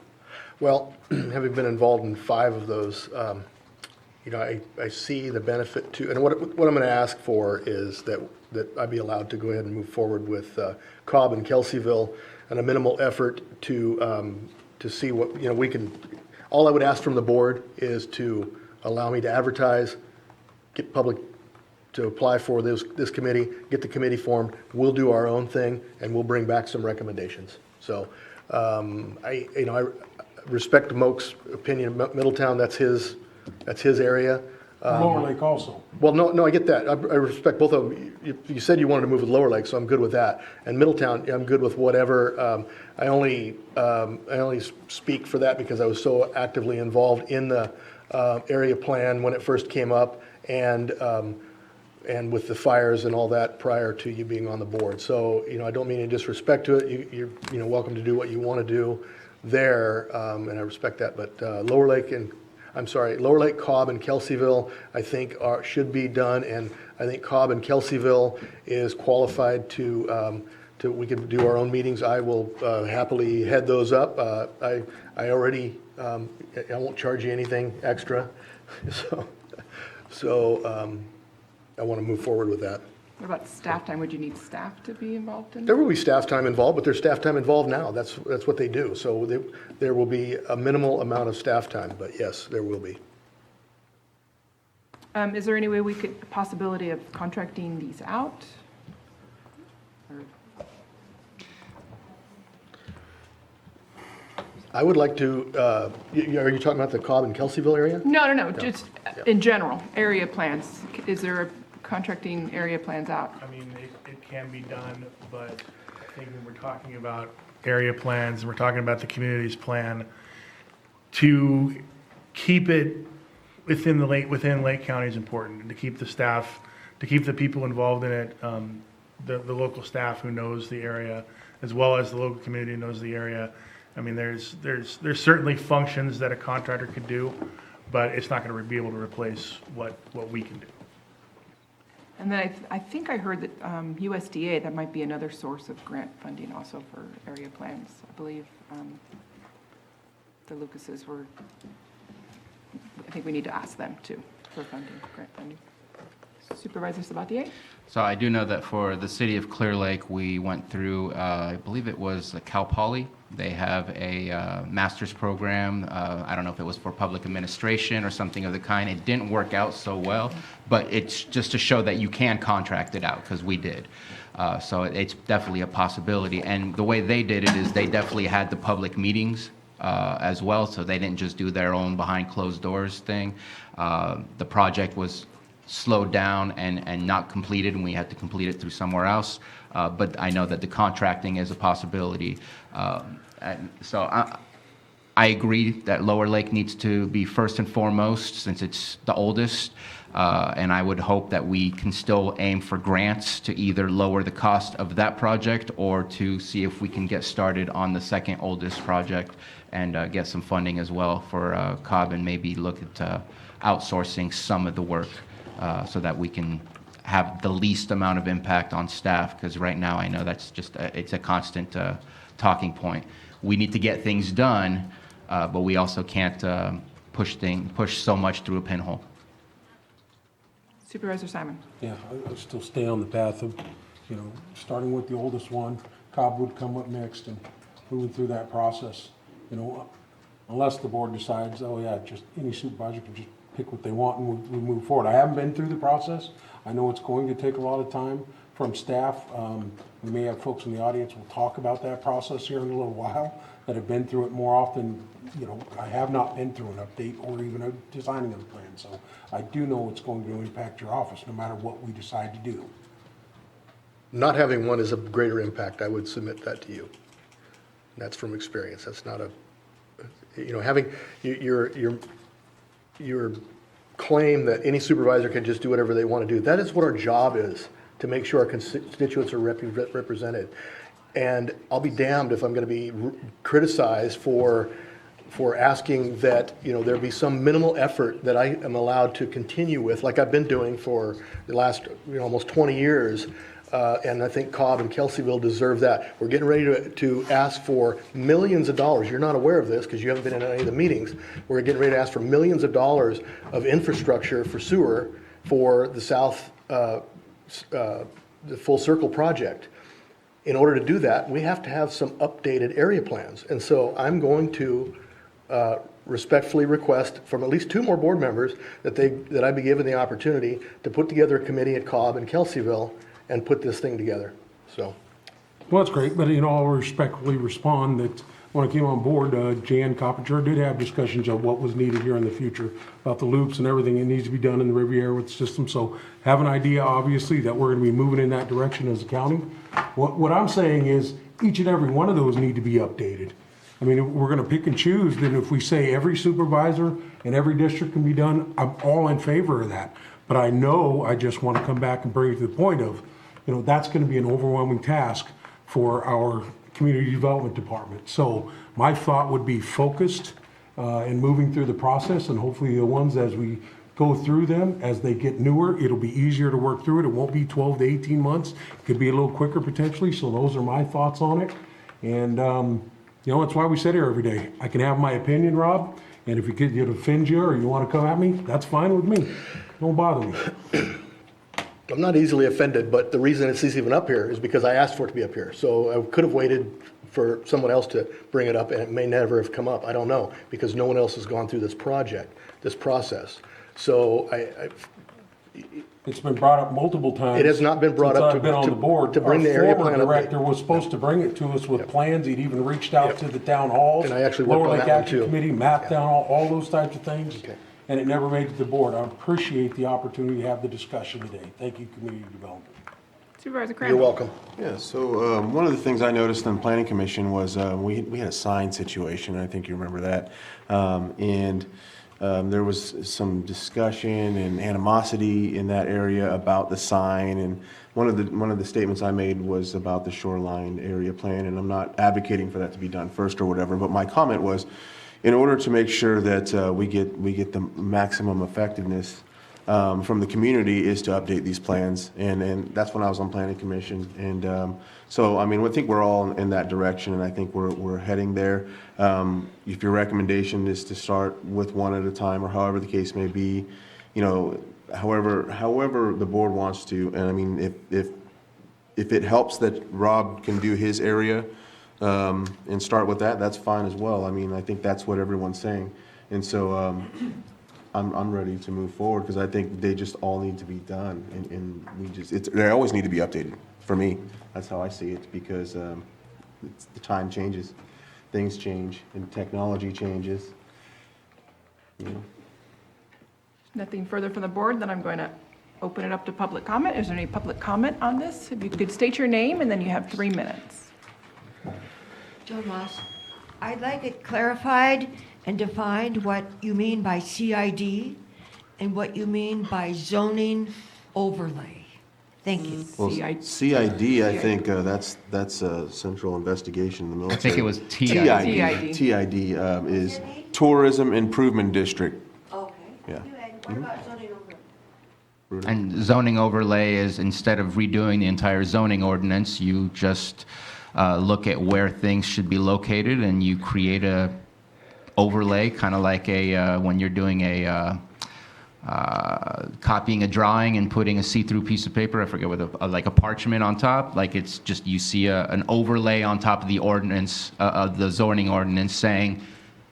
Well, having been involved in 5 of those, I see the benefit to, and what I'm going to ask for is that I be allowed to go ahead and move forward with Cobb and Kelseyville, and a minimal effort to see what, we can, all I would ask from the board is to allow me to advertise, get public to apply for this committee, get the committee formed, we'll do our own thing, and we'll bring back some recommendations. So I respect Moak's opinion. Middletown, that's his area. Lower Lake also. Well, no, I get that. I respect both of them. You said you wanted to move with Lower Lake, so I'm good with that. And Middletown, I'm good with whatever. I only speak for that because I was so actively involved in the area plan when it first came up, and with the fires and all that prior to you being on the board. So, I don't mean any disrespect to it. You're welcome to do what you want to do there, and I respect that. But Lower Lake, Cobb, and Kelseyville, I think should be done, and I think Cobb and Kelseyville is qualified to we can do our own meetings. I will happily head those up. I already, I won't charge you anything extra, so I want to move forward with that. What about staff time? Would you need staff to be involved in? There will be staff time involved, but there's staff time involved now. That's what they do. So there will be a minimal amount of staff time, but yes, there will be. Is there any way possibility of contracting these out? I would like to, are you talking about the Cobb and Kelseyville area? No, just in general, area plans. Is there a contracting area plans out? I mean, it can be done, but I think when we're talking about area plans, and we're talking about the community's plan, to keep it within Lake County is important, and to keep the staff, to keep the people involved in it, the local staff who knows the area, as well as the local community who knows the area. I mean, there's certainly functions that a contractor could do, but it's not going to be able to replace what we can do. And then I think I heard that USDA, that might be another source of grant funding also for area plans. I believe the Lucases were, I think we need to ask them too for funding, grant funding. Supervisor Sabatier? So I do know that for the city of Clear Lake, we went through, I believe it was Cal Poly. They have a master's program. I don't know if it was for public administration or something of the kind. It didn't work out so well, but it's just to show that you can contract it out, because we did. So it's definitely a possibility. And the way they did it is they definitely had the public meetings as well, so they didn't just do their own behind closed doors thing. The project was slowed down and not completed, and we had to complete it through somewhere else. But I know that the contracting is a possibility. So I agree that Lower Lake needs to be first and foremost, since it's the oldest. And I would hope that we can still aim for grants to either lower the cost of that project or to see if we can get started on the second oldest project and get some funding as well for Cobb, and maybe look at outsourcing some of the work so that we can have the least amount of impact on staff, because right now I know that's just it's a constant talking point. We need to get things done, but we also can't push so much through a pinhole. Supervisor Simon? Yeah, I still stay on the path of, starting with the oldest one. Cobb would come up next, and moving through that process. Unless the board decides, oh yeah, just any supervisor can just pick what they want and we move forward. I haven't been through the process. I know it's going to take a lot of time from staff. We may have folks in the audience who will talk about that process here in a little while that have been through it more often. I have not been through an update or even a designing of the plan. So I do know it's going to impact your office no matter what we decide to do. Not having one is a greater impact. I would submit that to you. That's from experience. That's not having your claim that any supervisor can just do whatever they want to do. That is what our job is, to make sure our constituents are represented. And I'll be damned if I'm going to be criticized for asking that there be some minimal effort that I am allowed to continue with, like I've been doing for the last almost 20 years. And I think Cobb and Kelseyville deserve that. We're getting ready to ask for millions of dollars. You're not aware of this because you haven't been in any of the meetings. We're getting ready to ask for millions of dollars of infrastructure for sewer for the South, the Full Circle project. In order to do that, we have to have some updated area plans. And so I'm going to respectfully request from at least 2 more board members that I be given the opportunity to put together a committee at Cobb and Kelseyville and put this thing together. So, well, that's great, but I'll respectfully respond that when I came on board, Jan Coppinger did have discussions of what was needed here in the future about the loops and everything that needs to be done in the Riviera with the system. So have an idea, obviously, that we're gonna be moving in that direction as a county. What I'm saying is each and every one of those need to be updated. I mean, if we're gonna pick and choose, then if we say every supervisor in every district can be done, I'm all in favor of that. But I know I just wanna come back and bring it to the point of, that's gonna be an overwhelming task for our community development department. So my thought would be focused and moving through the process, and hopefully the ones as we go through them, as they get newer, it'll be easier to work through it. It won't be 12 to 18 months. It could be a little quicker potentially. So those are my thoughts on it. And that's why we sit here every day. I can have my opinion, Rob, and if it offends you or you want to come at me, that's fine with me. Don't bother me. I'm not easily offended, but the reason it's even up here is because I asked for it to be up here. So I could have waited for someone else to bring it up, and it may never have come up. I don't know, because no one else has gone through this project, this process. So It's been brought up multiple times. It has not been brought up since I've been on the board. to bring the area plan Our former update. director was supposed to bring it to us with plans. He'd even reached out to the town halls. And I actually worked Lower on Lake that one Action too. Committee, map town hall, all those types of things. Okay. And it never made it to the board. I appreciate the opportunity to have the discussion today. Thank you, Community Development. Supervisor Crandall. You're welcome. Yeah, so one of the things I noticed on Planning Commission was we had a sign situation, I think you remember that. There was some discussion and animosity in that area about the sign, and one of the statements I made was about the shoreline area plan, and I'm not advocating for that to be done first or whatever, but my comment was, in order to make sure that we get the maximum effectiveness from the community is to update these plans, and that's when I was on Planning Commission, and so I mean I think we're all in that direction, and I think we're heading there. If your recommendation is to start with one at a time, or however the case may be, however the board wants to, and I mean if it helps that Rob can do his area and start with that, that's fine as well. I mean I think that's what everyone's saying, and so. I'm ready to move forward because I think they just all need to be done, and they always need to be updated. For me, that's how I see it, because the time changes, things change, and technology changes. Nothing further from the board, then I'm going to open it up to public comment. Is there any public comment on this? If you could state your name, and then you have 3 minutes. Joan Moss, I'd like it clarified and defined what you mean by CID and what you mean by zoning overlay. Thank you. Well, CID, I think that's a central investigation in the military. I think it was TID. TID is Tourism Improvement District. Okay. Yeah. What about zoning overlay? And zoning overlay is, instead of redoing the entire zoning ordinance, you just look at where things should be located, and you create a overlay, kind of like when you're doing copying a drawing and putting a see-through piece of paper, I forget what, like a parchment on top, like it's just, you see an overlay on top of the ordinance, of the zoning ordinance, saying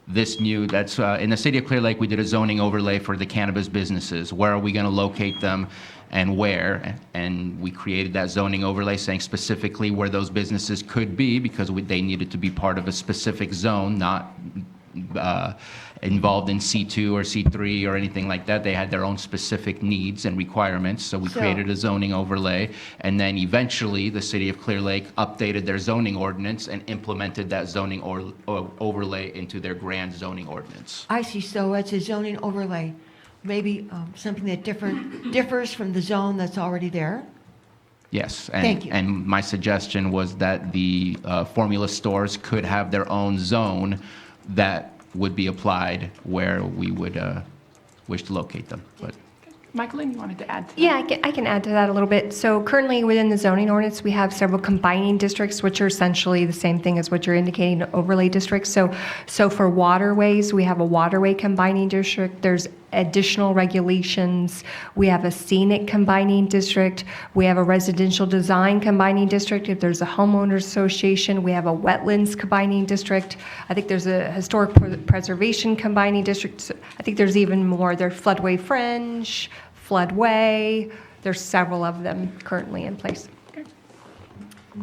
this that's, in the city of Clear Lake, we did a zoning overlay for the cannabis businesses. Where are we going to locate them and where? And we created that zoning overlay saying specifically where those businesses could be, because they needed to be part of a specific zone, not involved in C2 or C3 or anything like that. They had their own specific needs and requirements, so we created a zoning overlay, and then eventually the city of Clear Lake updated their zoning ordinance and implemented that zoning overlay into their grand zoning ordinance. I see, so it's a zoning overlay, maybe something that differs from the zone that's already there? Yes, Thank you. And my suggestion was that the formula stores could have their own zone that would be applied where we would wish to locate them. But Michaeline, you wanted to add to that? Yeah, I can add to that a little bit. So currently within the zoning ordinance, we have several combining districts, which are essentially the same thing as what you're indicating, overlay districts. So for waterways, we have a waterway combining district. There's additional regulations. We have a scenic combining district. We have a residential design combining district. If there's a homeowners association, we have a wetlands combining district. I think there's a historic preservation combining district. I think there's even more. There's floodway fringe, floodway. There's several of them currently in place. Okay.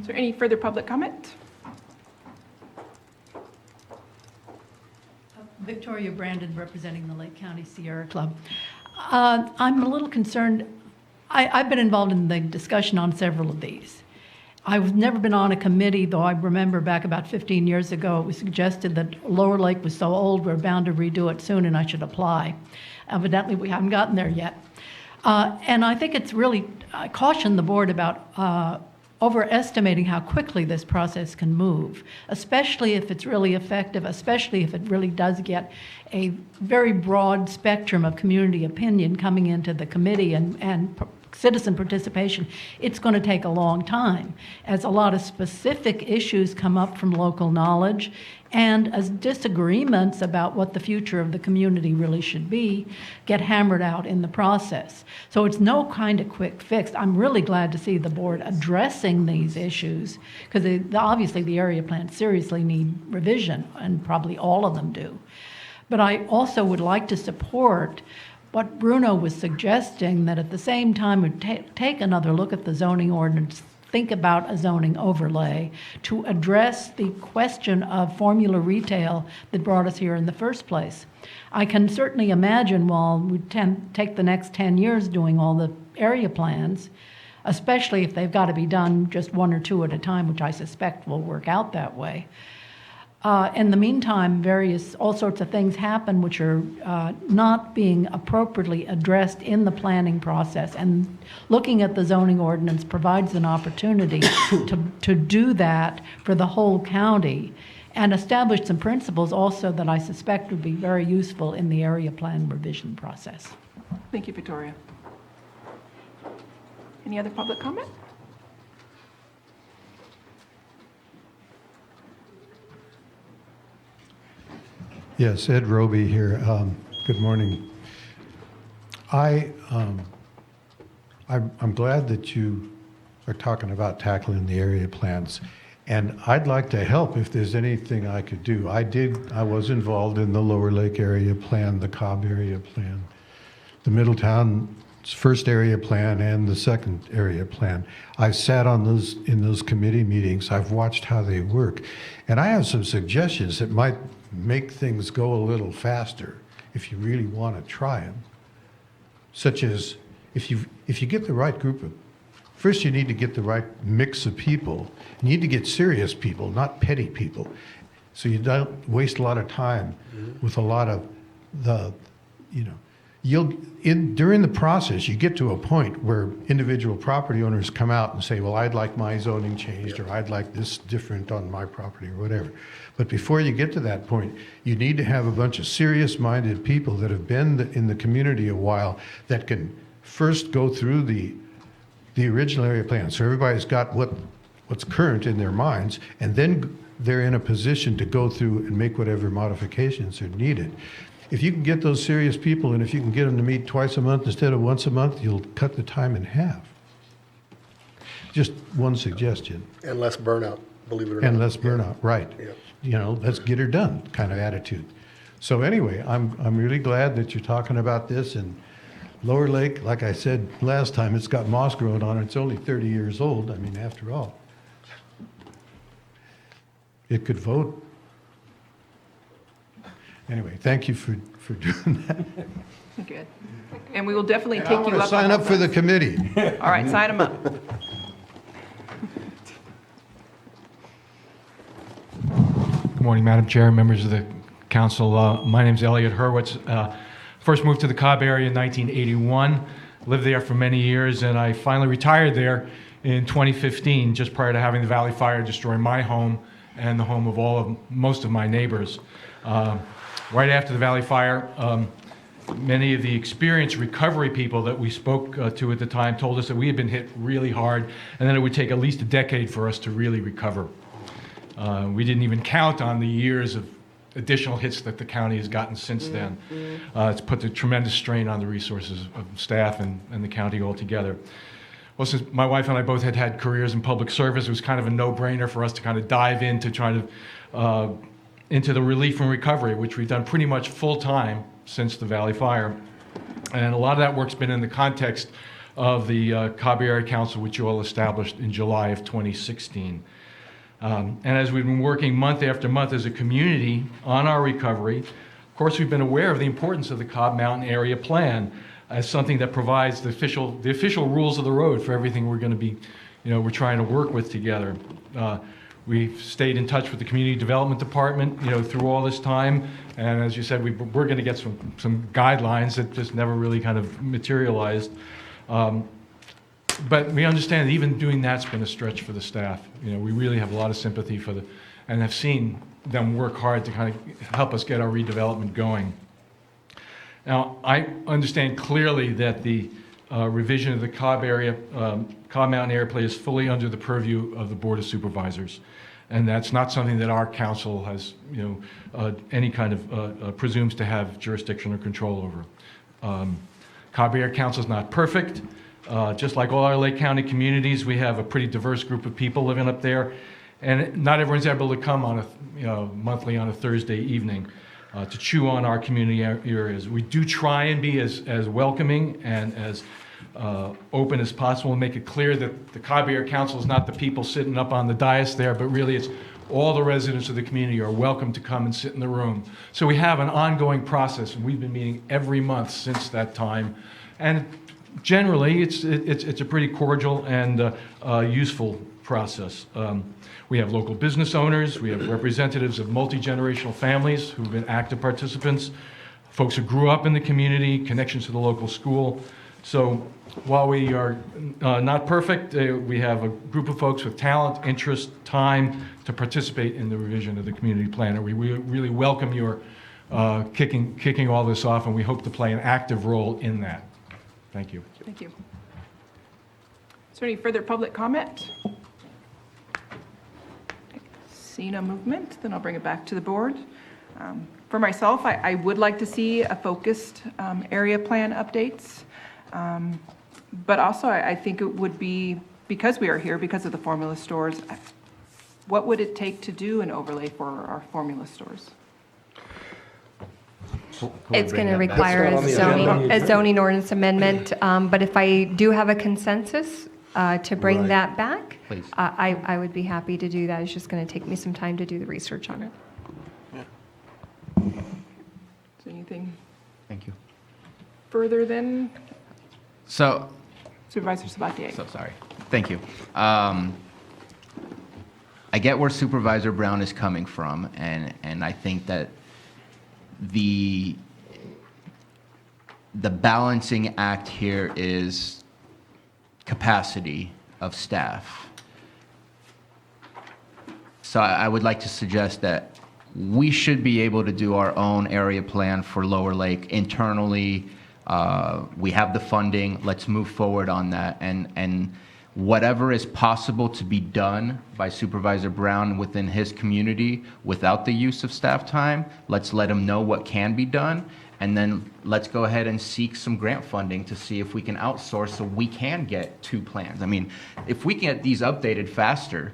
Is there any further public comment? Victoria Brandon, representing the Lake County Sierra Club. I'm a little concerned. I've been involved in the discussion on several of these. I've never been on a committee, though I remember back about 15 years ago, it was suggested that Lower Lake was so old, we're bound to redo it soon, and I should apply. Evidently, we haven't gotten there yet. And I think it's really, I caution the board about overestimating how quickly this process can move, especially if it's really effective, especially if it really does get a very broad spectrum of community opinion coming into the committee and citizen participation. It's going to take a long time, as a lot of specific issues come up from local knowledge, and as disagreements about what the future of the community really should be get hammered out in the process. So it's no kind of quick fix. I'm really glad to see the board addressing these issues, because obviously the area plans seriously need revision, and probably all of them do. But I also would like to support what Bruno was suggesting, that at the same time we'd take another look at the zoning ordinance, think about a zoning overlay to address the question of formula retail that brought us here in the first place. I can certainly imagine while we take the next 10 years doing all the area plans, especially if they've got to be done just one or two at a time, which I suspect will work out that way. In the meantime, all sorts of things happen which are not being appropriately addressed in the planning process. And looking at the zoning ordinance provides an opportunity to do that for the whole county and establish some principles also that I suspect would be very useful in the area plan revision process. Thank you, Victoria. Any other public comment? Yes, Ed Roby here. Good morning. I'm glad that you are talking about tackling the area plans, and I'd like to help if there's anything I could do. I was involved in the Lower Lake area plan, the Cobb area plan, the Middletown's first area plan, and the second area plan. I've sat in those committee meetings. I've watched how they work, and I have some suggestions that might make things go a little faster if you really want to try them. Such as, if you get the right group of, first you need to get the right mix of people. You need to get serious people, not petty people. So you don't waste a lot of time with a lot of during the process, you get to a point where individual property owners come out and say, well, I'd like my zoning changed, or I'd like this different on my property, or whatever. But before you get to that point, you need to have a bunch of serious-minded people that have been in the community a while that can first go through the original area plan. So everybody's got what's current in their minds, and then they're in a position to go through and make whatever modifications are needed. If you can get those serious people, and if you can get them to meet twice a month instead of once a month, you'll cut the time in half. Just one suggestion. And less burnout, believe it or not. And less burnout, right. Yeah. Let's get her done kind of attitude. So anyway, I'm really glad that you're talking about this. And Lower Lake, like I said last time, it's got moss growing on it. It's only 30 years old. I mean, after all, it could vote. Anyway, thank you for doing that. Good. And we will definitely And take I you wanna up. sign up for the committee. All right, sign them up. Good morning, Madam Chair, members of the council. My name is Elliot Hurwitz. First moved to the Cobb area in 1981. Lived there for many years, and I finally retired there in 2015, just prior to having the Valley Fire destroy my home and the home of most of my neighbors. Right after the Valley Fire, many of the experienced recovery people that we spoke to at the time told us that we had been hit really hard, and that it would take at least a decade for us to really recover. We didn't even count on the years of additional hits that the county has gotten since then. It's put a tremendous strain on the resources of staff and the county altogether. Well, since my wife and I both had careers in public service, it was kind of a no-brainer for us to kind of dive into trying to into the relief and recovery, which we've done pretty much full-time since the Valley Fire. And a lot of that work's been in the context of the Cobb Area Council, which you all established in July of 2016. And as we've been working month after month as a community on our recovery, course, we've been aware of the importance of the Cobb Mountain Area Plan as something that provides the official rules of the road for everything we're going to be, we're trying to work with together. We've stayed in touch with the Community Development Department, through all this time. And as you said, we're going to get some guidelines that just never really kind of materialized. But we understand that even doing that's been a stretch for the staff. We really have a lot of sympathy for and have seen them work hard to kind of help us get our redevelopment going. Now, I understand clearly that the revision of the Cobb Mountain Area Plan is fully under the purview of the Board of Supervisors. And that's not something that our council has, any kind of presumes to have jurisdiction or control over. Cobb Area Council is not perfect. Just like all our Lake County communities, we have a pretty diverse group of people living up there. And not everyone's able to come on monthly on a Thursday evening to chew on our community areas. We do try and be as welcoming and as open as possible and make it clear that the Cobb Area Council is not the people sitting up on the dais there, but really it's all the residents of the community are welcome to come and sit in the room. So we have an ongoing process, and we've been meeting every month since that time. And generally, it's a pretty cordial and useful process. We have local business owners, we have representatives of multi-generational families who've been active participants, folks who grew up in the community, connections to the local school. So while we are not perfect, we have a group of folks with talent, interest, time to participate in the revision of the community plan. And we really welcome your kicking all this off, and we hope to play an active role in that. Thank you. Thank you. Is there any further public comment? See no movement, then I'll bring it back to the board. For myself, I would like to see a focused area plan updates. But also, I think it would be, because we are here, because of the formula stores, what would it take to do an overlay for our formula stores? It's going to require a zoning ordinance amendment, but if I do have a consensus to bring that back, Please. I would be happy to do that. It's just going to take me some time to do the research on it. Is there anything Thank you. further than So, Supervisor Sabatier? So sorry. Thank you. I get where Supervisor Brown is coming from, and I think that the balancing act here is capacity of staff. So I would like to suggest that we should be able to do our own area plan for Lower Lake internally. We have the funding. Let's move forward on that. And whatever is possible to be done by Supervisor Brown within his community without the use of staff time, let's let him know what can be done. And then let's go ahead and seek some grant funding to see if we can outsource so we can get 2 plans. I mean, if we can get these updated faster,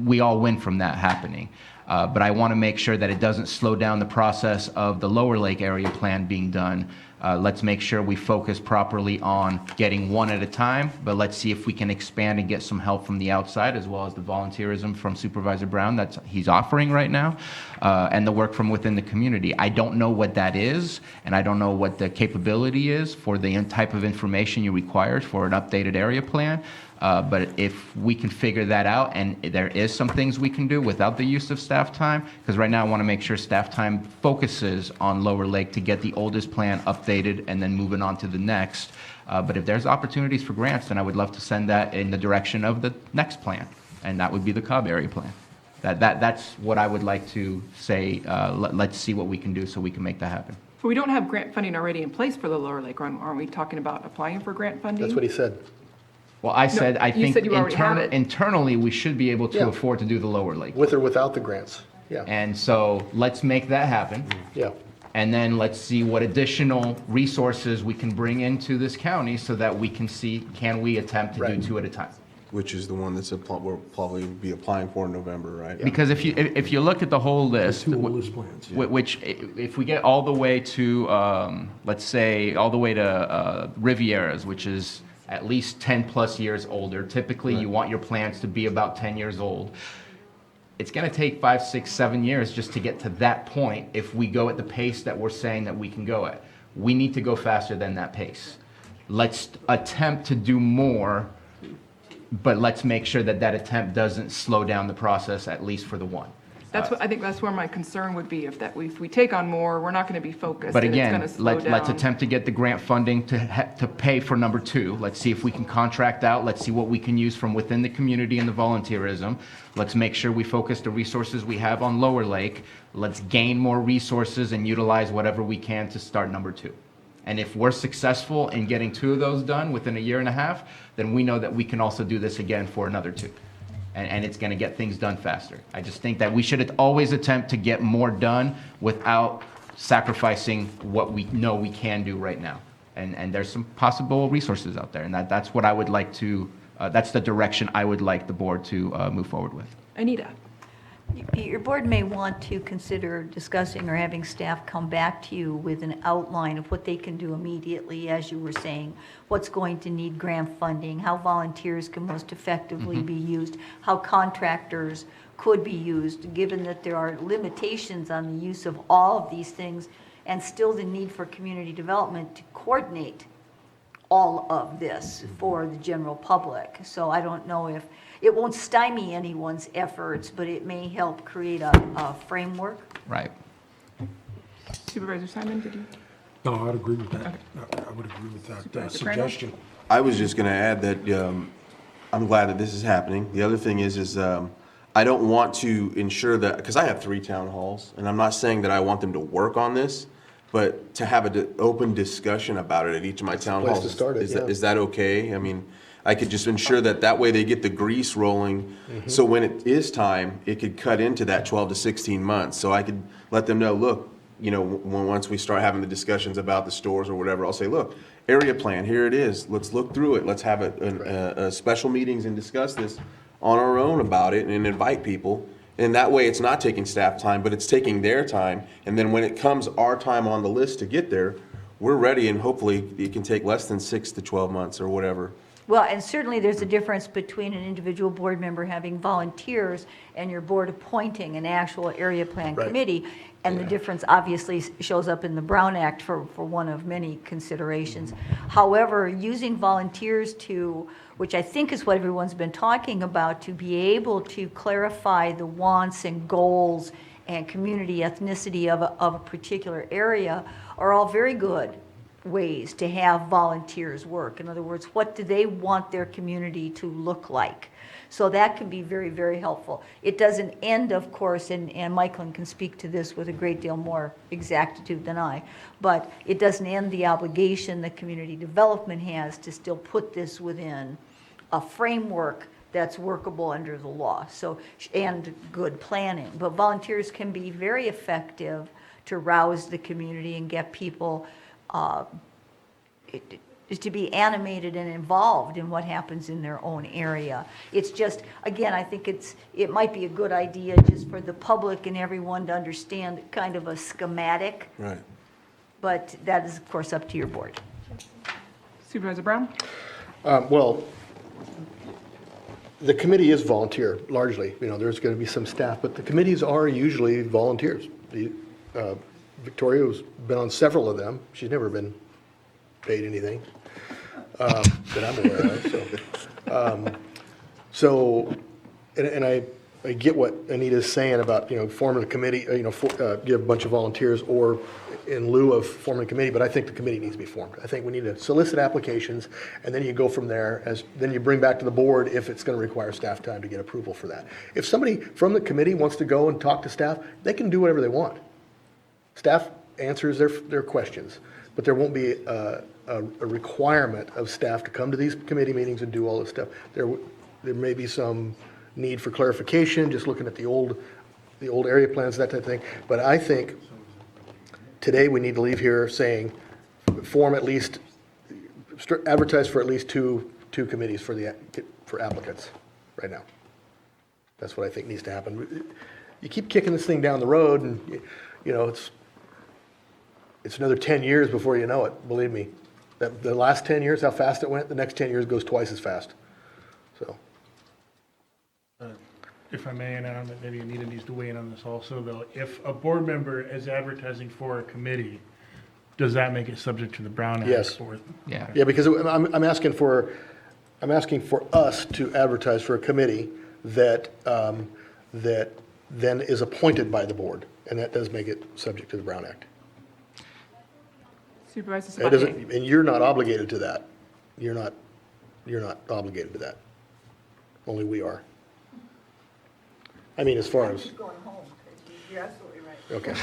we all win from that happening. But I want to make sure that it doesn't slow down the process of the Lower Lake area plan being done. Let's make sure we focus properly on getting one at a time, but let's see if we can expand and get some help from the outside, as well as the volunteerism from Supervisor Brown that he's offering right now, and the work from within the community. I don't know what that is, and I don't know what the capability is for the type of information you require for an updated area plan. But if we can figure that out, and there is some things we can do without the use of staff time, because right now I want to make sure staff time focuses on Lower Lake to get the oldest plan updated and then moving on to the next. But if there's opportunities for grants, then I would love to send that in the direction of the next plan, and that would be the Cobb area plan. That's what I would like to say. Let's see what we can do so we can make that happen. But we don't have grant funding already in place for the Lower Lake Run. Aren't we talking about applying for grant funding? That's what he said. Well, I said, No, I you think said you already have it. internally, we should be able to Yeah. afford to do the Lower Lake. With or without the grants, yeah. And so let's make that happen. Yeah. And then let's see what additional resources we can bring into this county so that we can see, can we attempt to do 2 at a time? Which is the one that's we'll probably be applying for in November, right? Because if you look at the whole list, which if we get all the way to, let's say, all the way to Rivieras, which is at least 10 plus years older. Typically, you want your plans to be about 10 years old. it's going to take 5, 6, 7 years just to get to that point if we go at the pace that we're saying that we can go at. We need to go faster than that pace. Let's attempt to do more, but let's make sure that that attempt doesn't slow down the process, at least for the one. That's what, I think that's where my concern would be, if we take on more, we're not gonna be focused, But and it's again, gonna slow down. let's attempt to get the grant funding to pay for number 2. Let's see if we can contract out. Let's see what we can use from within the community and the volunteerism. Let's make sure we focus the resources we have on Lower Lake. Let's gain more resources and utilize whatever we can to start number 2. And if we're successful in getting 2 of those done within a year and a half, then we know that we can also do this again for another 2. And it's going to get things done faster. I just think that we should always attempt to get more done without sacrificing what we know we can do right now. And there's some possible resources out there, and that's what I would like to, that's the direction I would like the board to move forward with. Anita? Your board may want to consider discussing or having staff come back to you with an outline of what they can do immediately, as you were saying, what's going to need grant funding, how volunteers can most effectively be used, how contractors could be used, given that there are limitations on the use of all of these things, and still the need for community development to coordinate all of this for the general public. So I don't know if, it won't stymie anyone's efforts, but it may help create a framework. Right. Supervisor Simon, did you? No, I'd agree with that. I would agree with that Supervisor Crandall? suggestion. I was just going to add that I'm glad that this is happening. The other thing is I don't want to ensure that, because I have 3 town halls, and I'm not saying that I want them to work on this, but to have an open discussion about it at each of my town place halls. to start it, Is that okay? I mean, I could just ensure that way they get the grease rolling, so when it is time, it could cut into that 12 to 16 months. So I could let them know, look, once we start having the discussions about the stores or whatever, I'll say, look, area plan, here it is. Let's look through it. Let's have a special meetings and discuss this on our own about it and invite people. And that way, it's not taking staff time, but it's taking their time. And then when it comes our time on the list to get there, we're ready, and hopefully it can take less than 6 to 12 months or whatever. Well, and certainly there's a difference between an individual board member having volunteers and your board appointing an actual area plan committee. And the difference obviously shows up in the Brown Act for one of many considerations. However, using volunteers to, which I think is what everyone's been talking about, to be able to clarify the wants and goals and community ethnicity of a particular area are all very good ways to have volunteers work. In other words, what do they want their community to look like? So that can be very, very helpful. It doesn't end, of course, and Michaelin can speak to this with a great deal more exactitude than I, but it doesn't end the obligation that community development has to still put this within a framework that's workable under the law, so, and good planning. But volunteers can be very effective to rouse the community and get people is to be animated and involved in what happens in their own area. It's just, again, I think it might be a good idea just for the public and everyone to understand kind of a schematic. Right. But that is, of course, up to your board. Supervisor Brown? Well, the committee is volunteer, largely. There's going to be some staff, but the committees are usually volunteers. Victoria has been on several of them. She's never been paid anything that I'm aware of. So, and I get what Anita's saying about, forming a committee, give a bunch of volunteers or in lieu of forming a committee, but I think the committee needs to be formed. I think we need to solicit applications, and then you go from there, then you bring back to the board if it's going to require staff time to get approval for that. If somebody from the committee wants to go and talk to staff, they can do whatever they want. Staff answers their questions, but there won't be a requirement of staff to come to these committee meetings and do all this stuff. There may be some need for clarification, just looking at the old area plans, that type of thing. But I think today we need to leave here saying, advertise for at least two committees for applicants right now. That's what I think needs to happen. You keep kicking this thing down the road, and it's another 10 years before you know it. Believe me, the last 10 years, how fast it went. The next 10 years goes twice as fast. So. if I may, and I don't know, maybe Anita needs to weigh in on this also, though, if a board member is advertising for a committee, does that make it subject to the Brown Act? Yes. Yeah. Yeah, because I'm asking for us to advertise for a committee that, that then is appointed by the board, and that does make it subject to the Brown Act. Supervisor It Sabatier? doesn't, and you're not obligated to that. You're not obligated to that. Only we are. I mean, as far as, Going home, you're absolutely right. okay.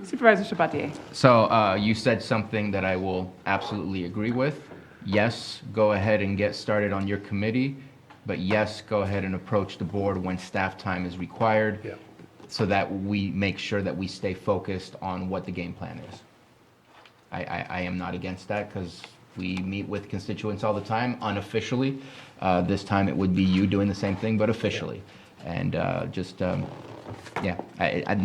Supervisor Sabatier? So you said something that I will absolutely agree with. Yes, go ahead and get started on your committee, but yes, go ahead and approach the board when staff time is required. Yeah. So that we make sure that we stay focused on what the game plan is. I am not against that because we meet with constituents all the time unofficially. This time it would be you doing the same thing, but officially. And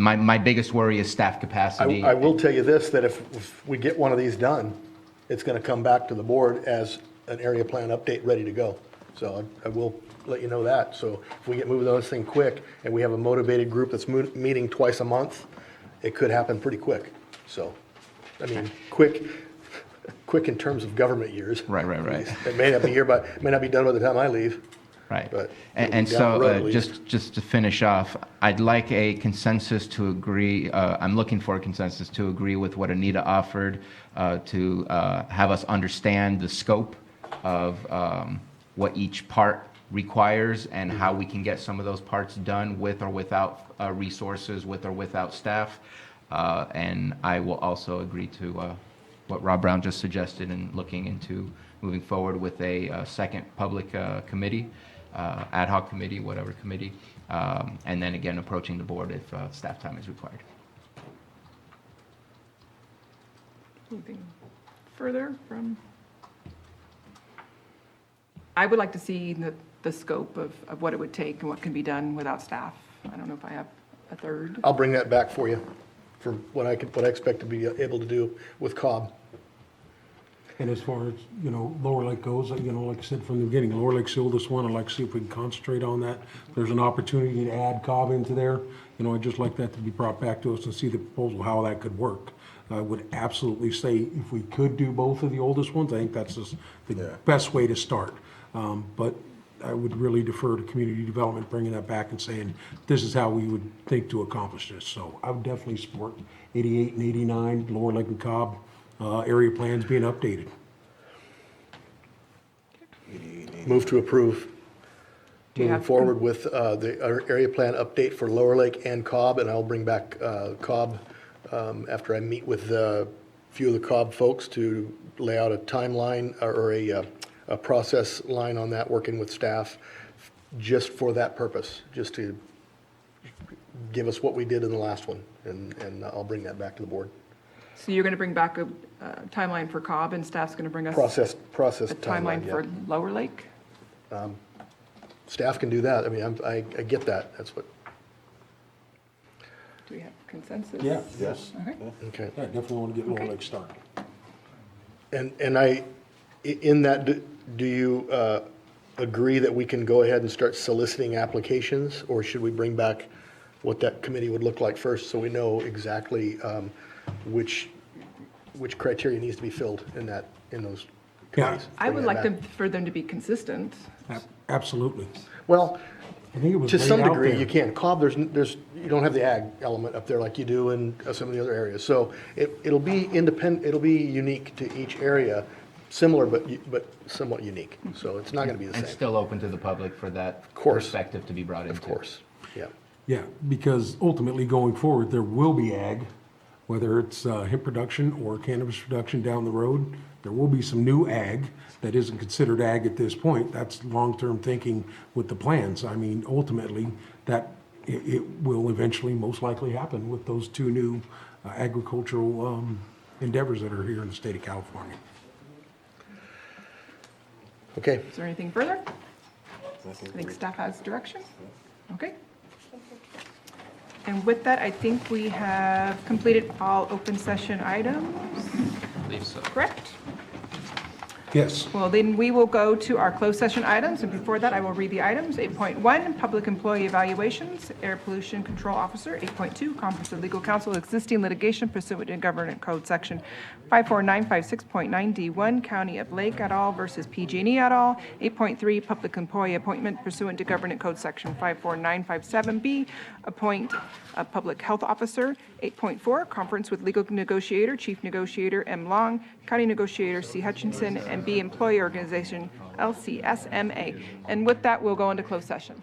my biggest worry is staff capacity. I will tell you this, that if we get one of these done, it's going to come back to the board as an area plan update ready to go. So I will let you know that. So if we get moving on this thing quick and we have a motivated group that's meeting twice a month, it could happen pretty quick. So, I mean, quick in terms of government years. Right. It may not be here, but it may not be done by the time I leave. Right. But And down the road so at least. just to finish off, I'd like a consensus to agree, I'm looking for a consensus to agree with what Anita offered, to have us understand the scope of what each part requires and how we can get some of those parts done with or without resources, with or without staff. And I will also agree to what Rob Brown just suggested in looking into moving forward with a second public committee, ad hoc committee, whatever committee, and then again approaching the board if staff time is required. Anything further from? I would like to see the scope of what it would take and what can be done without staff. I don't know if I have a third. I'll bring that back for you, for what I expect to be able to do with Cobb. And as far as, Lower Lake goes, like I said from the beginning, Lower Lake's the oldest one. I'd like to see if we can concentrate on that. There's an opportunity to add Cobb into there. I'd just like that to be brought back to us and see the proposal, how that could work. I would absolutely say if we could do both of the oldest ones, I think that's just the best way to start. But I would really defer to community development, bringing that back and saying, this is how we would think to accomplish this. So I would definitely support 88 and 89, Lower Lake and Cobb, area plans being updated. Move to approve. Do you Moving have- forward with the area plan update for Lower Lake and Cobb, and I'll bring back Cobb after I meet with a few of the Cobb folks to lay out a timeline or a process line on that, working with staff just for that purpose, just to give us what we did in the last one, and I'll bring that back to the board. So you're going to bring back a timeline for Cobb, and staff's going to bring us Process a timeline yeah. for Lower Lake? Staff can do that. I mean, I get that. That's what, Do we have consensus? Yeah. Yes. okay. I definitely want to get Lower Lake started. And in that, do you agree that we can go ahead and start soliciting applications? Or should we bring back what that committee would look like first, so we know exactly which criteria needs to be filled in those committees? I would Bring like that back. for them to be consistent. Absolutely. Well, I think it was to some laid out degree, there. you can. Cobb, you don't have the ag element up there like you do in some of the other areas. So it'll be independent, it'll be unique to each area, similar but somewhat unique. So it's not going to be the And same. still open to the public for that course. perspective to be brought into. Of course, yeah. Yeah, because ultimately going forward, there will be ag, whether it's hemp production or cannabis production down the road. There will be some new ag that isn't considered ag at this point. That's long-term thinking with the plans. I mean, ultimately, that it will eventually most likely happen with those two new agricultural endeavors that are here in the state of California. Okay. Is there anything further? I think staff has direction. Okay. And with that, I think we have completed all open session items. I believe so. Correct? Yes. Well, then we will go to our closed session items, and before that, I will read the items. 8.1, public employee evaluations, air pollution control officer. 8.2, conference of legal counsel, existing litigation pursuant to Government Code Section 54956.9D1, County of Lake et al. Versus PG&E et al. 8.3, public employee appointment pursuant to Government Code Section 54957B, appoint a public health officer. 8.4, conference with legal negotiator, chief negotiator M. Long, county negotiator C. Hutchinson, and B. employee organization LCSMA. And with that, we'll go into closed session.